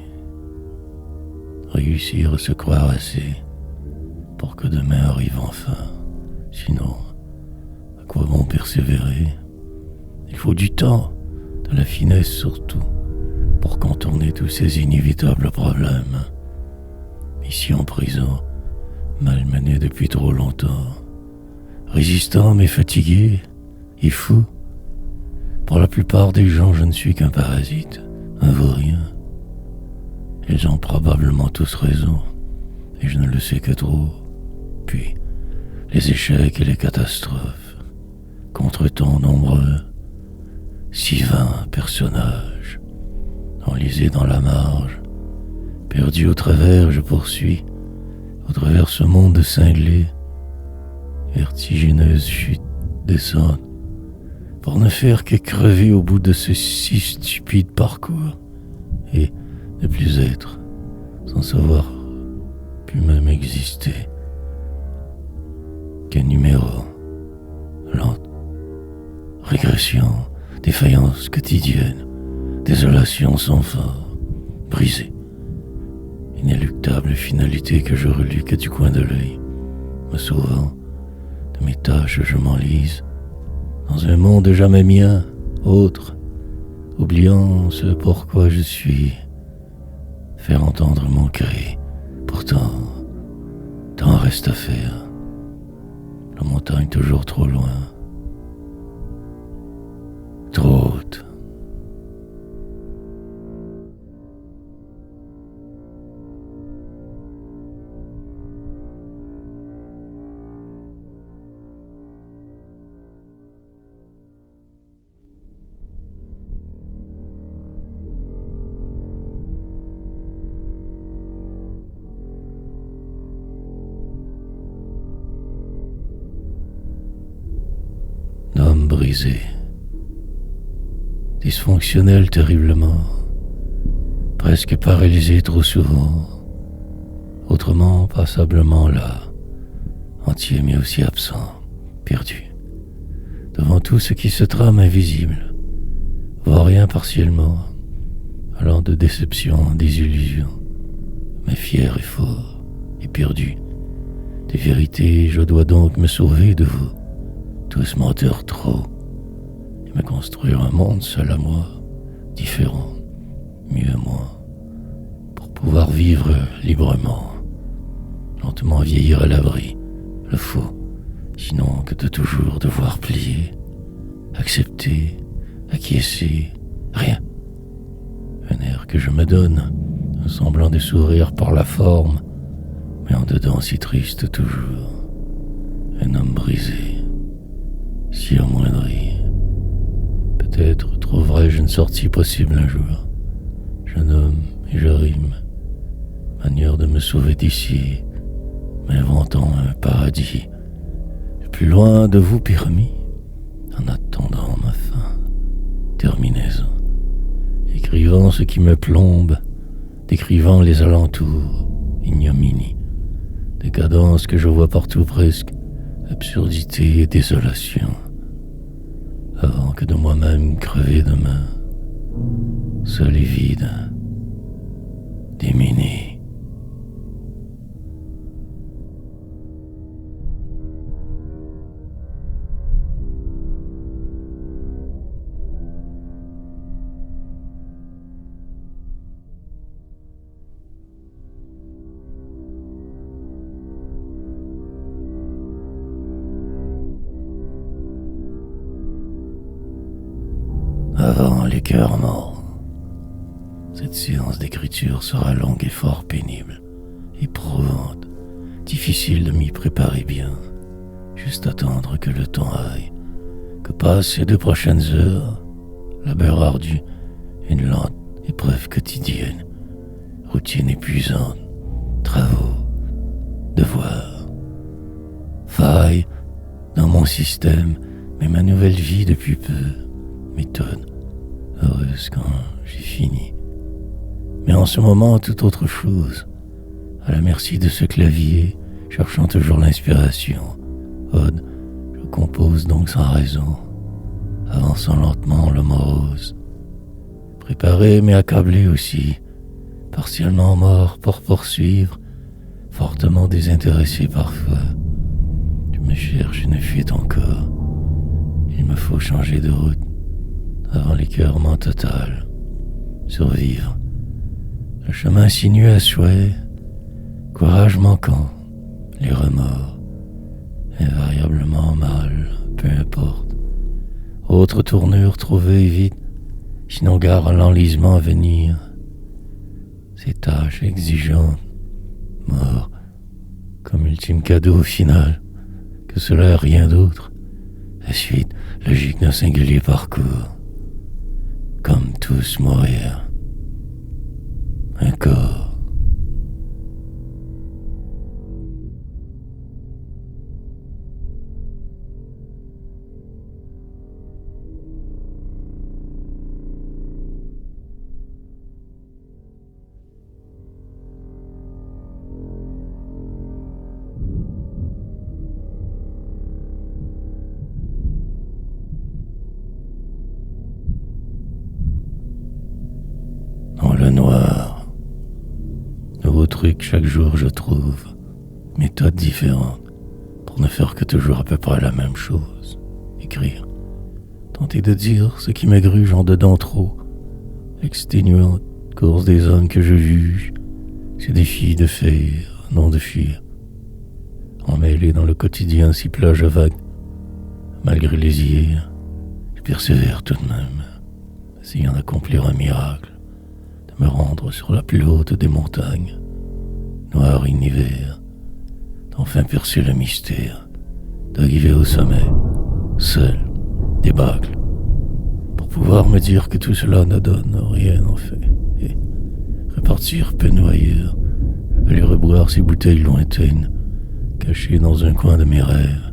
réussir à se croire assez pour que demain arrive enfin. Sinon, à quoi bon persévérer? Il faut du temps, de la finesse surtout, pour contourner tous ces inévitables problèmes. Ici en prison, malmené depuis trop longtemps, résistant mais fatigué et fou. Pour la plupart des gens, je ne suis qu'un parasite, un vaurien. Ils ont probablement tous raison, et je ne le sais que trop. Puis, les échecs et les catastrophes, contretemps nombreux, si vains personnages, enlisés dans la marge, perdus au travers, je poursuis, au travers ce monde cinglé, vertigineuse chute, descente, pour ne faire que crever au bout de ce si stupide parcours, et ne plus être, sans savoir plus même exister, qu'un numéro, lente, régression, défaillance quotidienne, désolation sans fin, brisée, inéluctable finalité que je relus que du coin de l'œil, me sauvant de mes tâches, je m'enlise dans un monde jamais mien, autre, oubliant ce pourquoi je suis, faire entendre mon cri. Pourtant, tant reste à faire, la montagne toujours trop loin, trop haute. Homme brisé, dysfonctionnel terriblement, presque paralysé trop souvent, autrement passablement là, entier mais aussi absent, perdu, devant tout ce qui se trame invisible, voit rien partiellement, allant de déception en désillusion, mais fier et fort et perdu, des vérités, je dois donc me sauver de vous, tous menteurs trop, et me construire un monde seul à moi, différent, mieux moi, pour pouvoir vivre librement, lentement vieillir à l'abri, le faux, sinon que de toujours devoir plier, accepter, acquiescer, rien. Un air que je me donne, un semblant de sourire par la forme, mais en dedans si triste toujours, un homme brisé, si amoindri. Peut-être trouverai-je une sortie possible un jour. Je nomme et je rime, manière de me sauver d'ici, m'inventant un paradis, le plus loin de vous pyramide, en attendant ma fin, terminaison, écrivant ce qui me plombe, décrivant les alentours, ignominie, décadence que je vois partout presque, absurdité et désolation, avant que de moi-même crever demain, seul et vide, démuni. Avant les cœurs morts, cette séance d'écriture sera longue et fort pénible, éprouvante, difficile de m'y préparer bien. Juste attendre que le temps aille, que passent ces 2 prochaines heures, labeur ardu, une lente épreuve quotidienne, routine épuisante, travaux, devoirs, failles dans mon système, mais ma nouvelle vie depuis peu, méthode, heureuse quand j'ai fini. Mais en ce moment, toute autre chose, à la merci de ce clavier, cherchant toujours l'inspiration. Ode, je compose donc sans raison, avançant lentement le morose. Préparé mais accablé aussi, partiellement mort pour poursuivre, fortement désintéressé parfois. Je me cherche une fuite encore. Il me faut changer de route avant l'écœurement total. Survivre. Le chemin sinueux à souhait, courage manquant, les remords, invariablement mal, peu importe. Autre tournure trouvée vite, sinon gare à l'enlisement à venir. Ces tâches exigeantes, mort, comme ultime cadeau au final, que cela est rien d'autre. La suite logique d'un singulier parcours. Comme tous mourir. Un corps. Dans le noir. Nouveau truc chaque jour je trouve. Méthode différente. Pour ne faire que toujours à peu près la même chose. Écrire. Tenter de dire ce qui m'égruge en dedans trop. Exténuante course des hommes que je juge. Ces défis de faire, non de fuir. Emmêlé dans le quotidien si plage vague. Malgré les hier, je persévère tout de même. Essayant d'accomplir un miracle. Me rendre sur la plus haute des montagnes, noir univers, d'enfin percer le mystère, d'arriver au sommet, seul, débâcle, pour pouvoir me dire que tout cela ne donne rien en fait, et repartir penaud ailleurs, aller reboire ces bouteilles lointaines, cachées dans un coin de mes rêves,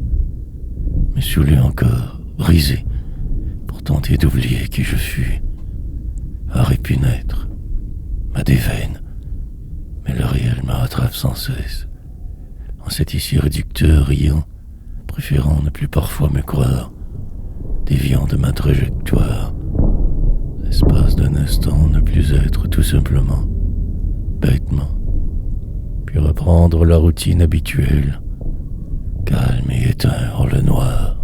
me saouler encore, brisé, pour tenter d'oublier qui je fus, aurait pu naître. Ma déveine, mais le réel me rattrape sans cesse, en cet ici réducteur riant, préférant ne plus parfois me croire, déviant de ma trajectoire, l'espace d'un instant ne plus être tout simplement, bêtement, puis reprendre la routine habituelle, calme et éteint hors le noir.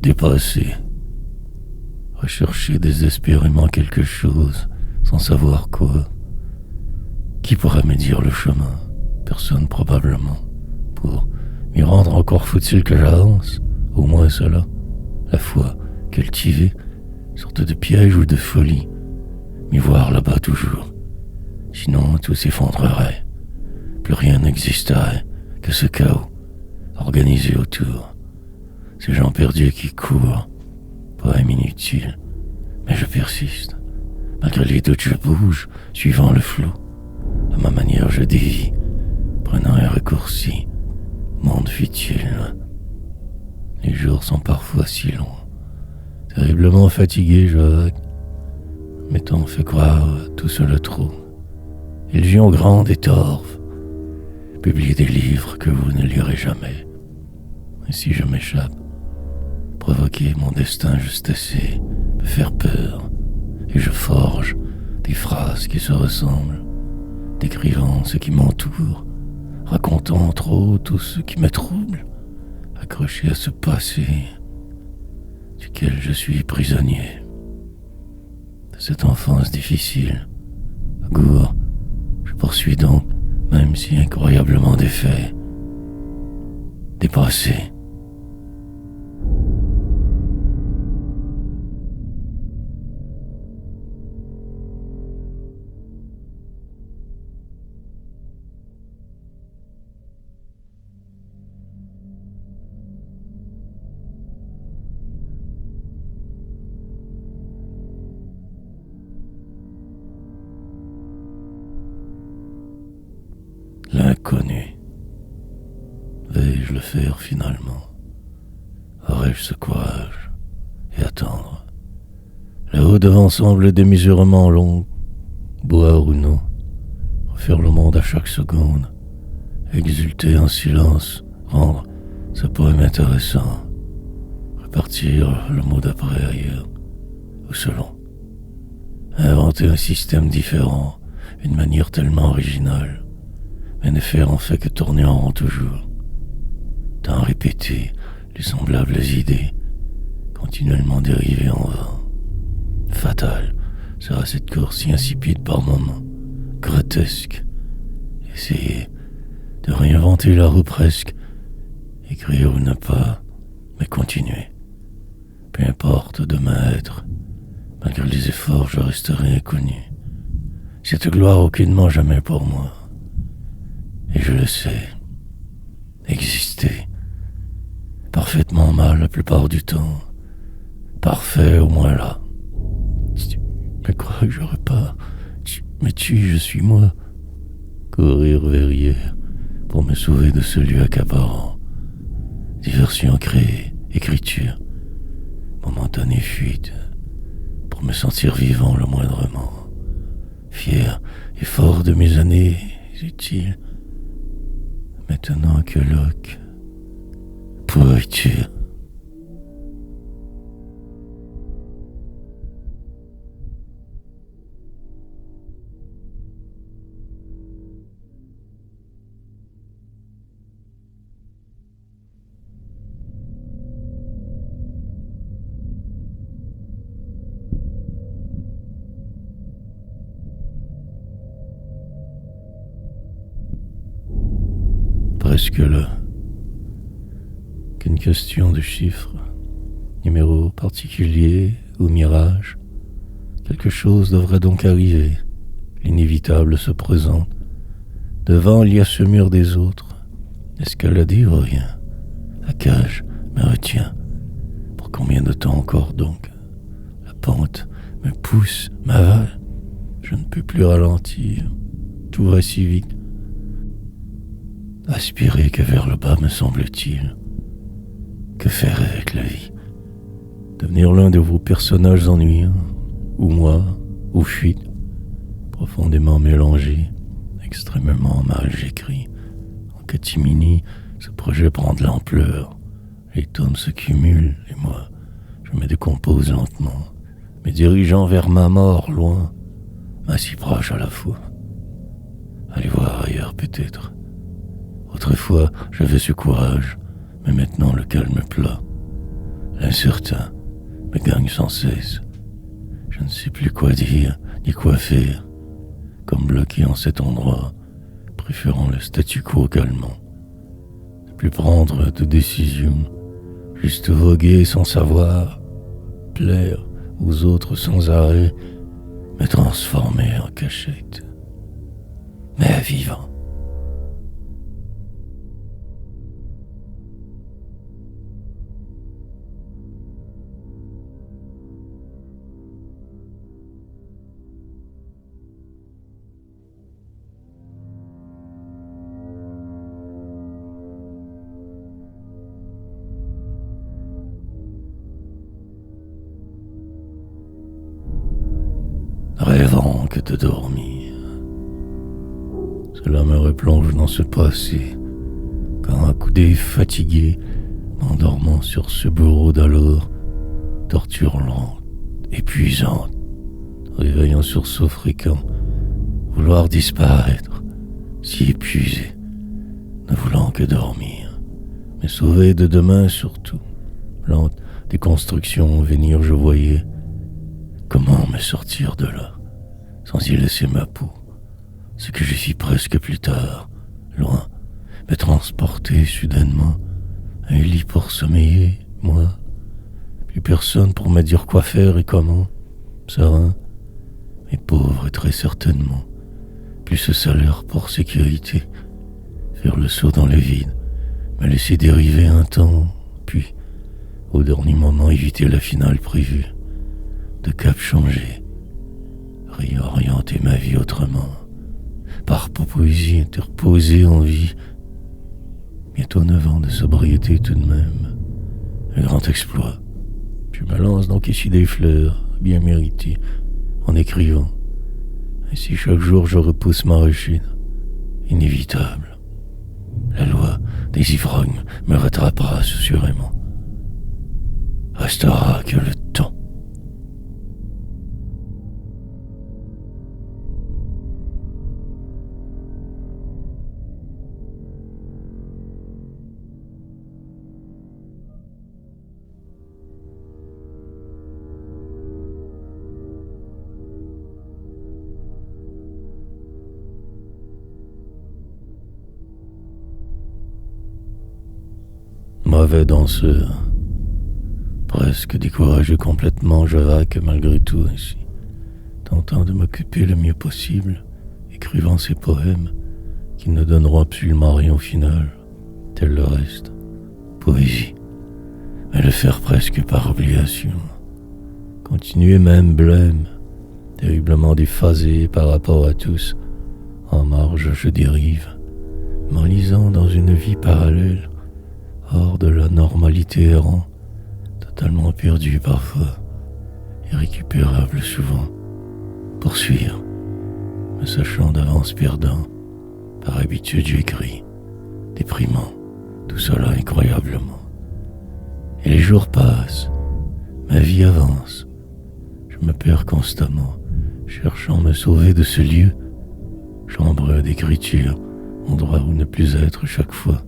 Dépassé, rechercher désespérément quelque chose, sans savoir quoi. Qui pourrait me dire le chemin? Personne probablement. Pour m'y rendre encore faut-il que j'avance, au moins cela. La foi, cultiver, sorte de piège ou de folie. M'y voir là-bas toujours. Sinon tout s'effondrerait. Plus rien n'existerait que ce chaos, organisé autour. ces gens perdus qui courent, poème inutile, mais je persiste. Malgré les doutes, je bouge, suivant le flou. À ma manière, je dévie, prenant un raccourci. Monde futile. Les jours sont parfois si longs. Terriblement fatigué, je vague. Mes temps fait croire tout seul trop. Illusion grande et torve. Publier des livres que vous ne lirez jamais. Et si je m'échappe, provoquer mon destin juste assez, me faire peur, et je forge des phrases qui se ressemblent, décrivant ce qui m'entoure, racontant trop tout ce qui me trouble, accroché à ce passé duquel je suis prisonnier. De cette enfance difficile, à Gour, je poursuis donc, même si incroyablement défait, dépassé. L'inconnu. Vais-je le faire finalement? Aurais-je ce courage et attendre? Là-haut devant semble démesurément long, boire ou non, refaire le monde à chaque seconde, exulter en silence, rendre ce poème intéressant, repartir le mot d'après ailleurs, ou selon. Inventer un système différent, une manière tellement originale, mais ne faire en fait que tourner en rond toujours. Tant répéter les semblables idées, continuellement dérivées en vain. Fatale sera cette course si insipide par moments, grotesque. Essayer de réinventer la roue presque, écrire ou ne pas, mais continuer. Peu importe demain être, malgré les efforts je resterai inconnu. Cette gloire aucunement jamais pour moi. Et je le sais, exister, parfaitement mal la plupart du temps, parfait au moins là. Mais crois que j'aurais pas, mais je suis moi, courir vers hier pour me sauver de ce lieu accaparant, diversion créée, écriture, momentanée fuite, pour me sentir vivant le moindrement, fier et fort de mes années utiles. Maintenant que Locke pourriture. Presque là. Qu'une question de chiffres, numéro particulier ou mirage. Quelque chose devrait donc arriver. L'inévitable se présente. Devant, il y a ce mur des autres. Escalader ou rien. La cage me retient. Pour combien de temps encore donc? La pente me pousse, m'avale. Je ne peux plus ralentir. Tout va si vite. Aspirer que vers le bas, me semble-t-il. Que faire avec la vie? Devenir l'un de vos personnages ennuyants, ou moi, ou fuite, profondément mélangé, extrêmement mal j'écris. En catimini, ce projet prend de l'ampleur. Les tomes se cumulent, et moi, je me décompose lentement, me dirigeant vers ma mort loin, mais si proche à la fois. Allez voir ailleurs peut-être. Autrefois, j'avais ce courage, mais maintenant le calme plat. L'incertain me gagne sans cesse. Je ne sais plus quoi dire, ni quoi faire, comme bloqué en cet endroit, préférant le statu quo calmant. Ne plus prendre de décision, juste voguer sans savoir, plaire aux autres sans arrêt, me transformer en cachette, mais vivant. manque de dormir. Cela me replonge dans ce passé, quand accoudé fatigué, m'endormant sur ce bureau d'alors, torture lente, épuisante, réveillant sursaut fréquent, vouloir disparaître, si épuisé, ne voulant que dormir, me sauver de demain surtout. Lente déconstruction au venir, je voyais comment me sortir de là, sans y laisser ma peau. Ce que je fis presque plus tard, loin, me transporter soudainement à un lit pour sommeiller, moi. Plus personne pour me dire quoi faire et comment, serein, mais pauvre très certainement. Plus ce salaire pour sécurité, faire le saut dans le vide, me laisser dériver un temps, puis, au dernier moment, éviter la finale prévue, de cap changer, réorienter ma vie autrement, par poésie interposée en vie. Bientôt 9 ans de sobriété tout de même, un grand exploit. Je me lance donc ici des fleurs, bien méritées, en écrivant. Ainsi chaque jour je repousse ma rechute, inévitable. La loi des ivrognes me rattrapera assurément. Restera que le temps. Mauvais danseur, presque découragé complètement, je vaque malgré tout ainsi, tentant de m'occuper le mieux possible, écrivant ces poèmes qui ne donneront absolument rien au final, tel le reste. Poésie, mais le faire presque par obligation. Continuer même blême, terriblement déphasé par rapport à tous. En marge, je dérive, m'enlisant dans une vie parallèle, hors de la normalité errant, totalement perdu parfois, irrécupérable souvent. Poursuivre, me sachant d'avance perdant, par habitude j'écris, déprimant, tout cela incroyablement. Et les jours passent, ma vie avance, je me perds constamment, cherchant à me sauver de ce lieu, chambre d'écriture, endroit où ne plus être chaque fois,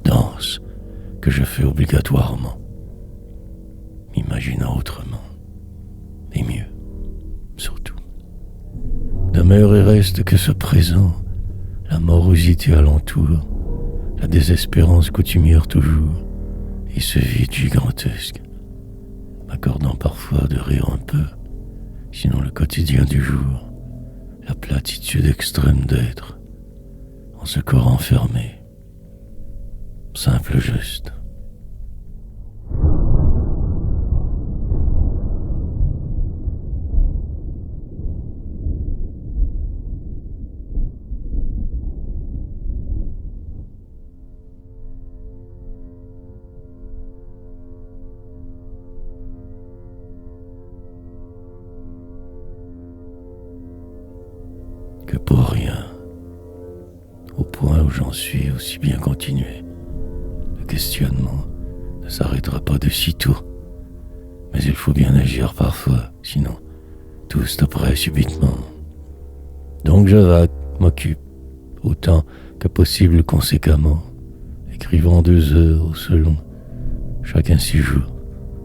danse, que je fais obligatoirement, m'imaginant autrement, et mieux, surtout. Demeure et reste que ce présent, la morosité alentour, la désespérance coutumière toujours, et ce vide gigantesque, m'accordant parfois de rire un peu, sinon le quotidien du jour, la platitude extrême d'être, en ce corps enfermé, simple juste. Que pour rien, au point où j'en suis, aussi bien continuer. Le questionnement ne s'arrêtera pas de sitôt, mais il faut bien agir parfois, sinon tout stopperait subitement. Donc je vague, m'occupe, autant que possible conséquemment, écrivant 2 heures selon, chacun 6 jours,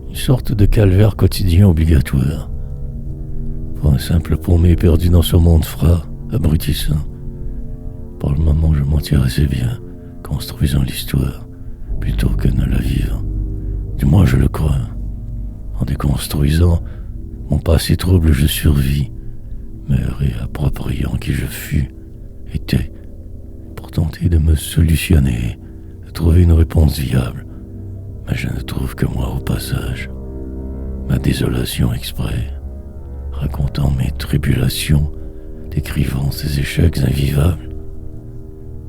une sorte de calvaire quotidien obligatoire. Pour un simple paumé perdu dans ce monde froid, abrutissant. Pour le moment, je m'en tire assez bien, construisant l'histoire, plutôt que ne la vivant. Du moins, je le crois. En déconstruisant mon passé trouble, je survis, me réappropriant qui je fus, étais, pour tenter de me solutionner, de trouver une réponse viable. Mais je ne trouve que moi au passage. Ma désolation exprès, racontant mes tribulations, décrivant ces échecs invivables,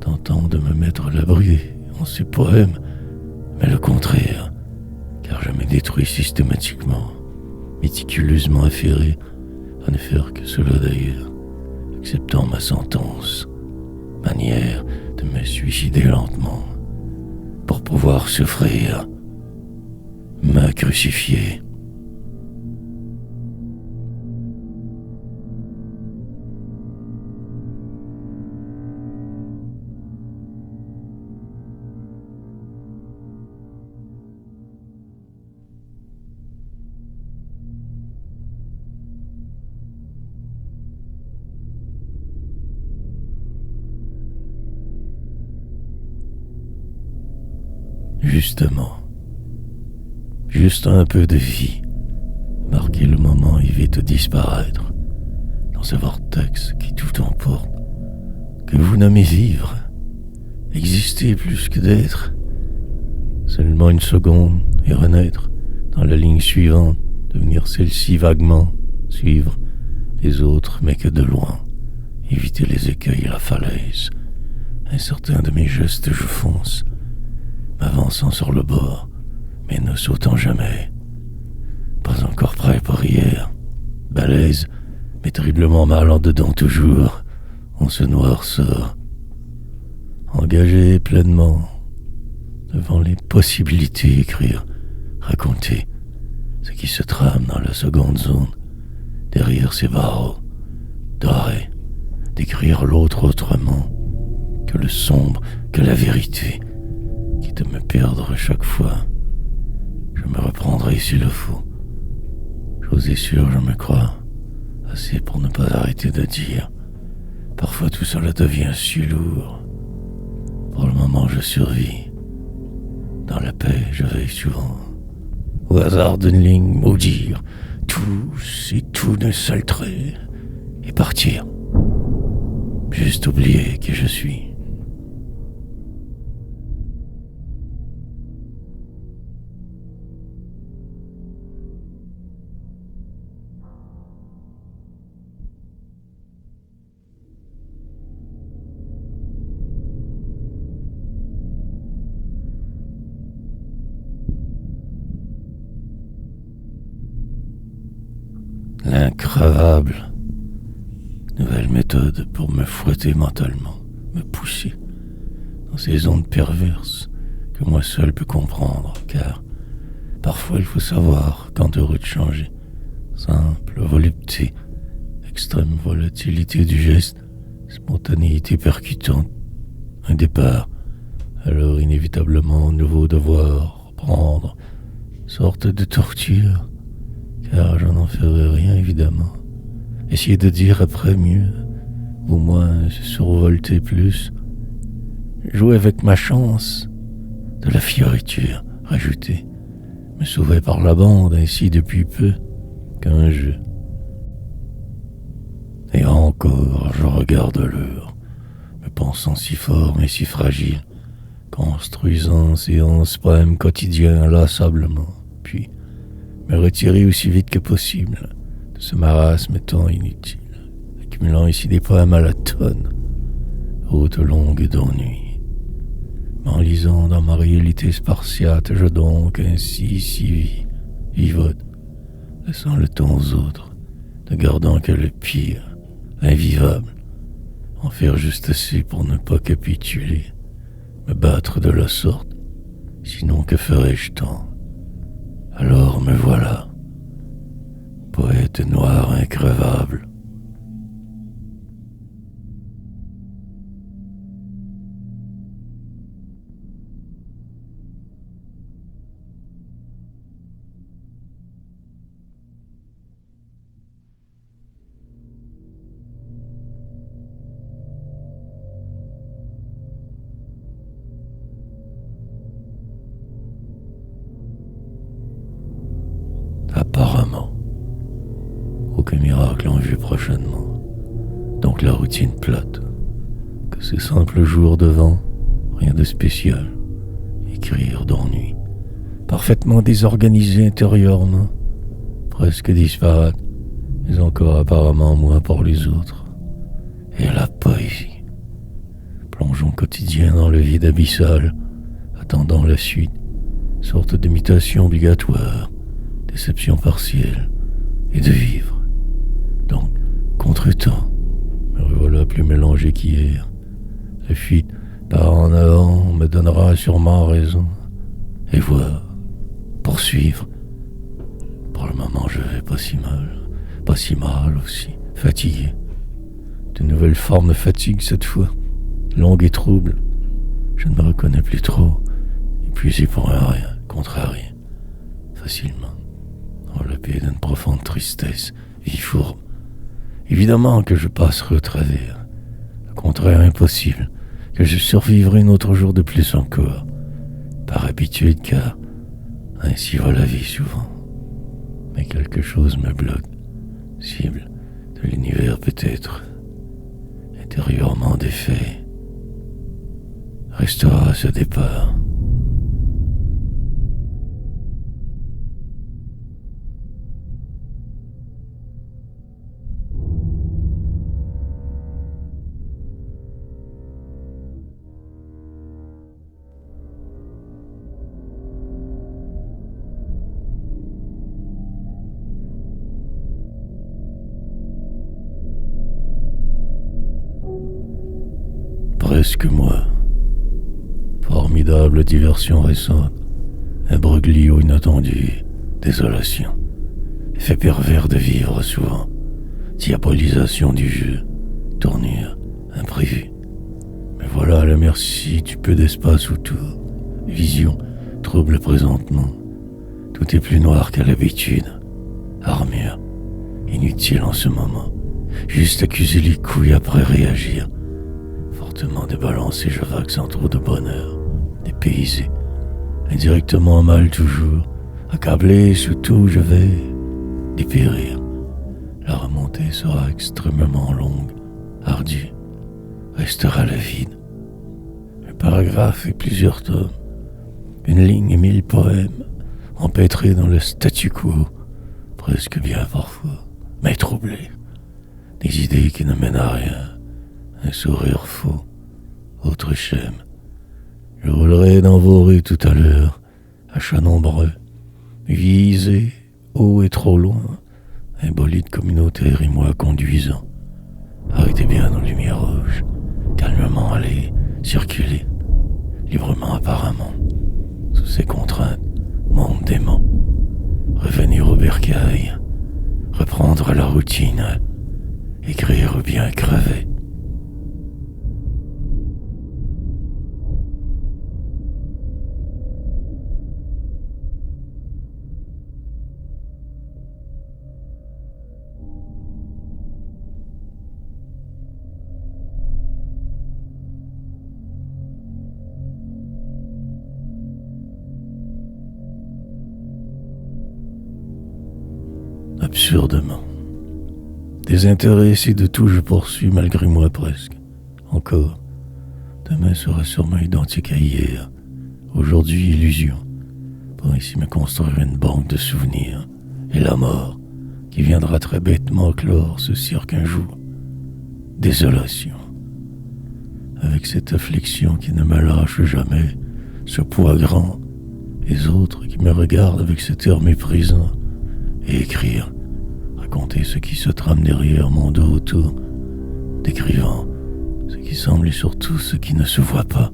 tentant de me mettre à l'abri en ces poèmes, mais le contraire, car je me détruis systématiquement, méticuleusement affairé à ne faire que cela d'ailleurs, acceptant ma sentence, manière de me suicider lentement, pour pouvoir souffrir, me crucifier. Justement, juste un peu de vie, marquer le moment et vite disparaître, dans ce vortex qui tout emporte, que vous nommez vivre, exister plus que d'être, seulement une seconde et renaître dans la ligne suivante, devenir celle-ci vaguement, suivre les autres mais que de loin, éviter les écueils et la falaise, incertain de mes gestes je fonce, m'avançant sur le bord, mais ne sautant jamais. Pas encore prêt pour hier, balèze, mais terriblement mal en dedans toujours, on se noirceur. Engagé pleinement, devant les possibilités, écrire, raconter ce qui se trame dans la seconde zone, derrière ces barreaux, dorés, décrire l'autre autrement, que le sombre, que la vérité, quitte à me perdre chaque fois. Je me reprendrai s'il le faut. Chose est sûre, je me crois, assez pour ne pas arrêter de dire. Parfois tout cela devient si lourd. Pour le moment je survis. Dans la paix je veille souvent. Au hasard d'une ligne maudire tous et tout d'un seul trait et partir. Juste oublier qui je suis. L'increvable. Nouvelle méthode pour me fouetter mentalement, me pousser dans ces ondes perverses que moi seul peux comprendre, car parfois il faut savoir quand heureux de changer. Simple volupté, extrême volatilité du geste, spontanéité percutante, un départ, alors inévitablement nouveau devoir prendre, sorte de torture, car je n'en ferai rien évidemment. Essayer de dire après mieux, ou moins survolter plus, jouer avec ma chance, de la fioriture rajoutée, me sauver par la bande ainsi depuis peu qu'un jeu. Et encore je regarde l'heure, me pensant si fort mais si fragile, construisant séances poèmes quotidiens inlassablement, puis me retirer aussi vite que possible de ce marasme tant inutile, accumulant ici des poèmes à la tonne, haute longue d'ennui. M'enlisant dans ma réalité spartiate, je donc ainsi si vivote, laissant le temps aux autres, ne gardant que le pire, l'invivable, en faire juste assez pour ne pas capituler, me battre de la sorte, sinon que ferais-je tant? Alors me voilà, poète noir increvable. Apparemment, aucun miracle en vue prochainement. Donc la routine plate, que ces simples jours devant, rien de spécial. Écrire d'ennui, parfaitement désorganisé intérieurement, presque disparate, mais encore apparemment moins pour les autres. Et la poésie, plongeon quotidien dans le vide abyssal, attendant la suite, sorte d'imitation obligatoire, déception partielle, et de vivre, donc contre-temps. Me revoilà plus mélangé qu'hier. La fuite par en avant me donnera sûrement raison. Et voir, poursuivre. Pour le moment, je vais pas si mal. Pas si mal aussi. Fatigué. De nouvelles formes de fatigue cette fois. Longue et trouble. Je ne me reconnais plus trop. Épuisé pour un rien, contrarié. Facilement. Enveloppé d'une profonde tristesse. Vie fourbe. Évidemment que je passerai au travers. Le contraire impossible. Que je survivrai un autre jour de plus encore. Par habitude, car ainsi va la vie souvent. Mais quelque chose me bloque. Cible de l'univers peut-être. Intérieurement défait. Restera à ce départ. Presque moi. Formidable diversion récente. Imbroglio inattendu. Désolation. Effet pervers de vivre souvent. Diabolisation du jeu. Tournure. Imprévue. Mais voilà à la merci du peu d'espace autour. Vision. Trouble présentement. Tout est plus noir qu'à l'habitude. Armure. Inutile en ce moment. Juste accuser les couilles après réagir. Fortement débalancé, je vague sans trop de bonheur. Dépaysé. Indirectement mal toujours. Accablé sous tout, je vais dépérir. La remontée sera extrêmement longue, ardue. Restera le vide. Un paragraphe et plusieurs tomes. Une ligne et 1000 poèmes. Empêtrés dans le statu quo. Presque bien parfois, mais troublé. Des idées qui ne mènent à rien. Un sourire faux, autre schème. Je roulerai dans vos rues tout à l'heure, à chat nombreux, visé, haut et trop loin, un bolide communautaire et moi conduisant. Arrêtez bien nos lumières rouges, calmement allez, circuler, librement apparemment, sous ces contraintes, monde dément. Revenir au bercail, reprendre la routine, écrire ou bien crever. Absurdement. Désintéressé de tout, je poursuis malgré moi presque. Encore. Demain sera sûrement identique à hier. Aujourd'hui, illusion. Pour ici me construire une banque de souvenirs. Et la mort, qui viendra très bêtement clore ce cirque un jour. Désolation. Avec cette affliction qui ne me lâche jamais, ce poids grand, les autres qui me regardent avec cet air méprisant, et écrire, raconter ce qui se trame derrière mon dos autour, décrivant ce qui semble et surtout ce qui ne se voit pas,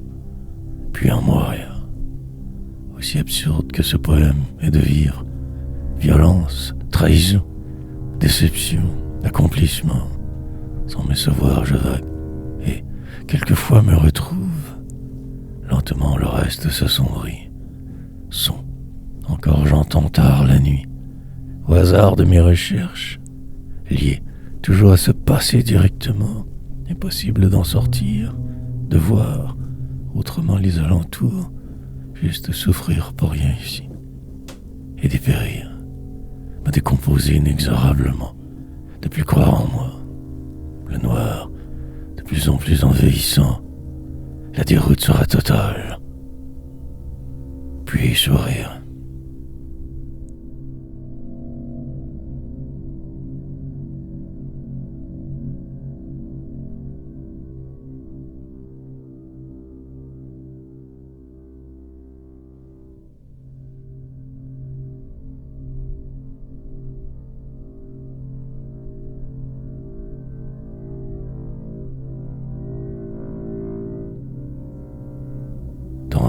puis en moi rien. Aussi absurde que ce poème est de vivre, violence, trahison, déception, accomplissement, sans me savoir je vague, et quelquefois me retrouve, lentement le reste s'assombrit, son, encore j'entends tard la nuit, au hasard de mes recherches, liées toujours à ce passé directement, impossible d'en sortir, de voir autrement les alentours, juste souffrir pour rien ici, et dépérir, me décomposer inexorablement, de plus croire en moi, le noir, de plus en plus envahissant, la déroute sera totale, puis sourire.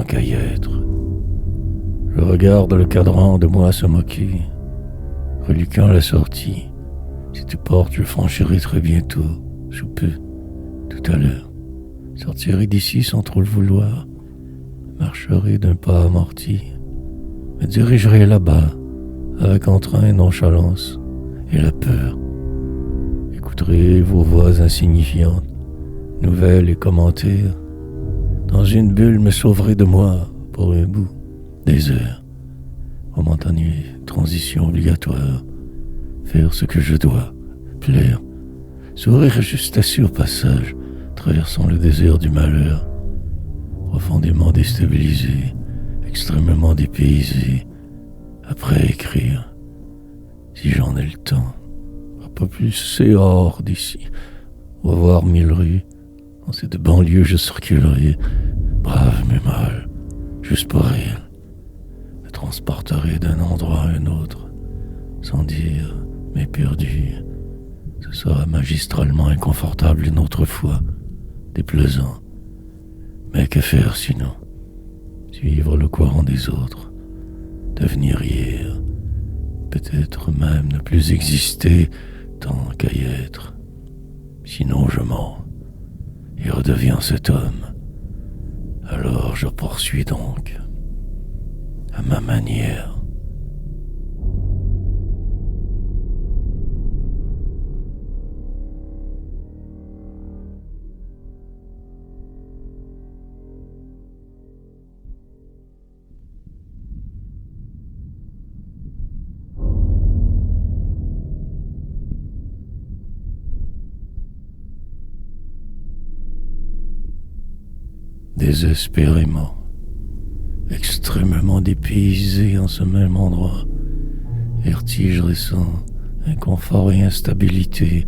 tant qu'à y être. Je regarde le cadran de moi se moquer, reluquant la sortie. Cette porte, je franchirai très bientôt, sous peu, tout à l'heure. Sortirai d'ici sans trop le vouloir, marcherai d'un pas amorti, me dirigerai là-bas, avec entrain et nonchalance, et la peur. Écouterai vos voix insignifiantes, nouvelles et commentaires. Dans une bulle me sauverai de moi, pour un bout, des heures. Momentanée, transition obligatoire, faire ce que je dois, plaire, sourire justesse au passage, traversant le désert du malheur, profondément déstabilisé, extrêmement dépaysé, après écrire, si j'en ai le temps, pas plus c'est hors d'ici, revoir 1000 rues, dans cette banlieue je circulerai, brave mais mal, juste pour rire, me transporterai d'un endroit à un autre, sans dire, mais perdu, ce sera magistralement inconfortable une autre fois, déplaisant, mais que faire sinon? Suivre le courant des autres, devenir hier, peut-être même ne plus exister tant qu'à y être. Sinon je mens et redeviens cet homme. Alors je poursuis donc, à ma manière. Désespérément, extrêmement dépaysé en ce même endroit, vertige récent, inconfort et instabilité,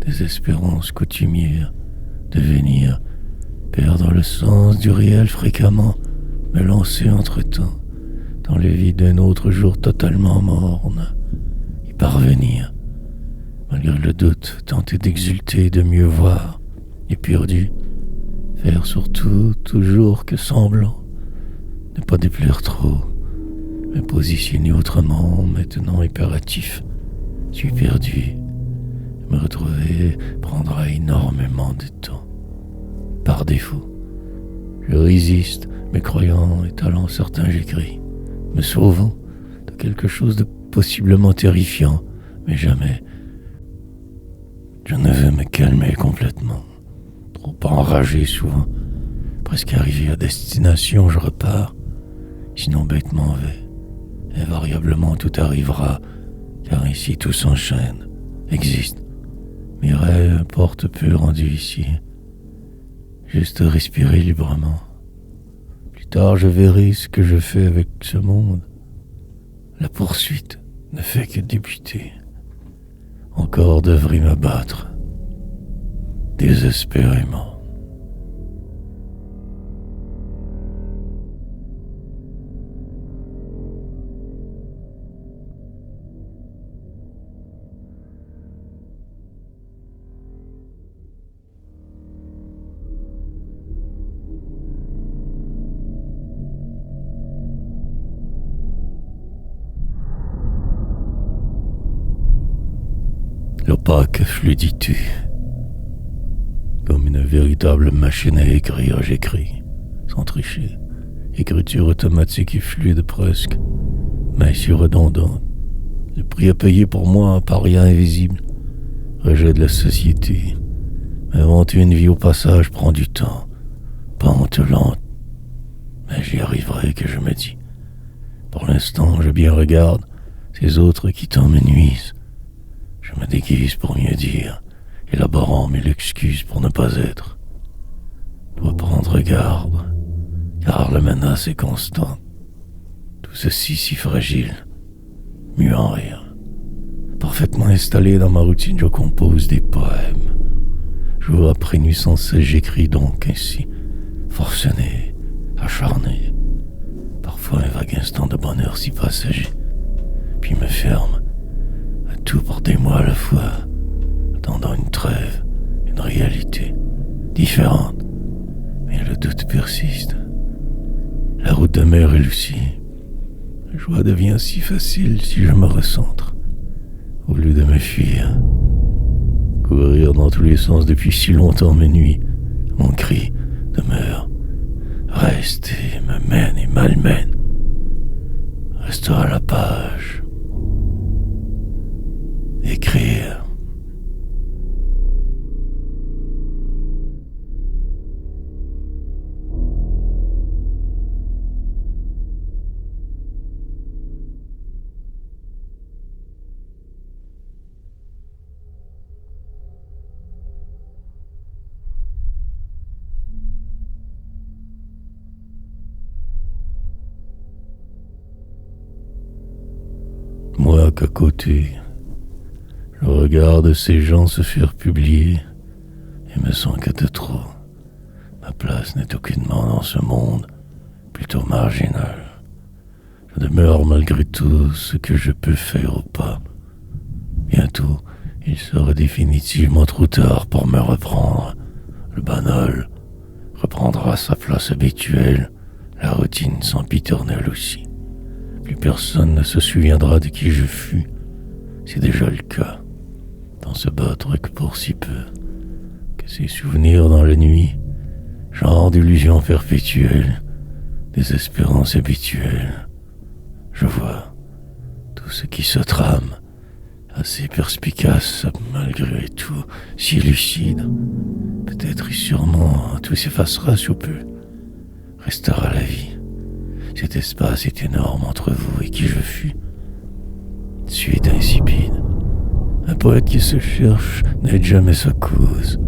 désespérance coutumière, devenir, perdre le sens du réel fréquemment, me lancer entre-temps, dans le vide d'un autre jour totalement morne, y parvenir, malgré le doute, tenter d'exulter, de mieux voir, et perdu, faire surtout toujours que semblant, ne pas déplaire trop, me positionner autrement, maintenant impératif, suis perdu, me retrouver prendra énormément de temps. Par défaut, je résiste, mes croyants et talents certains j'écris, me sauvant de quelque chose de possiblement terrifiant, mais jamais. Je ne veux me calmer complètement. Trop enragé souvent, presque arrivé à destination, je repars, sinon bête m'en vais. Invariablement tout arrivera, car ici tout s'enchaîne, existe. Mes rêves importent peu rendus ici, juste respirer librement. Plus tard je verrai ce que je fais avec ce monde. La poursuite ne fait que débuter. Encore devrais me battre. Désespérément. L'opaque fluidité. Comme une véritable machine à écrire, j'écris, sans tricher. Écriture automatique et fluide presque, mais si redondante. Le prix à payer pour moi, un paria invisible. Rejet de la société. Inventer une vie au passage prend du temps. Pente lente. Mais j'y arriverai, que je me dis. Pour l'instant, je bien regarde ces autres qui tant me nuisent. Je me déguise pour mieux dire, élaborant mille excuses pour ne pas être. Dois prendre garde, car la menace est constante. Tout ceci si fragile, mieux en rien. Parfaitement installé dans ma routine, je compose des poèmes. Jour après nuit sans cesse, j'écris donc ainsi, forcené, acharné. Parfois un vague instant de bonheur si passager, puis me ferme à tout pour des mois à la fois, attendant une trêve, une réalité différente. Mais le doute persiste. La route de mer est Lucie. La joie devient si facile si je me recentre. Au lieu de me fuir, courir dans tous les sens depuis si longtemps mes nuits, mon cri demeure. Reste et me mène et malmène. Restera la page. Écrire. Moi qu'à côté, je regarde ces gens se faire publier et me sens que de trop. Ma place n'est aucunement dans ce monde, plutôt marginal. Je demeure malgré tout ce que je peux faire ou pas. Bientôt, il sera définitivement trop tard pour me reprendre. Le banal reprendra sa place habituelle, la routine sempiternelle aussi. Plus personne ne se souviendra de qui je fus. C'est déjà le cas. Dans se battre que pour si peu. Que ces souvenirs dans la nuit, genre d'illusion perpétuelle, des espérances habituelles. Je vois tout ce qui se trame, assez perspicace malgré tout, si lucide. Peut-être et sûrement tout s'effacera sous peu. Restera la vie. Cet espace est énorme entre vous et qui je fus. Suite insipide. Un poète qui se cherche n'aide jamais sa cause.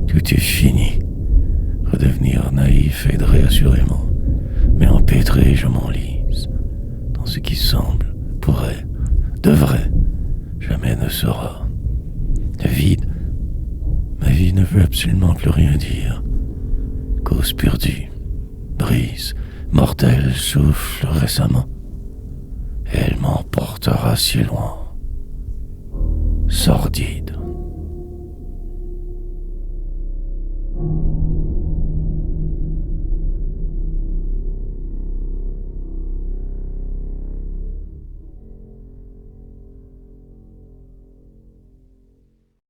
Tout est fini. Redevenir naïf aiderait assurément. Mais empêtré, je m'enlise. Dans ce qui semble, pourrait, devrait, jamais ne sera. Le vide. Ma vie ne veut absolument plus rien dire. Cause perdue. Brise. Mortel souffle récemment. Elle m'emportera si loin. Sordide.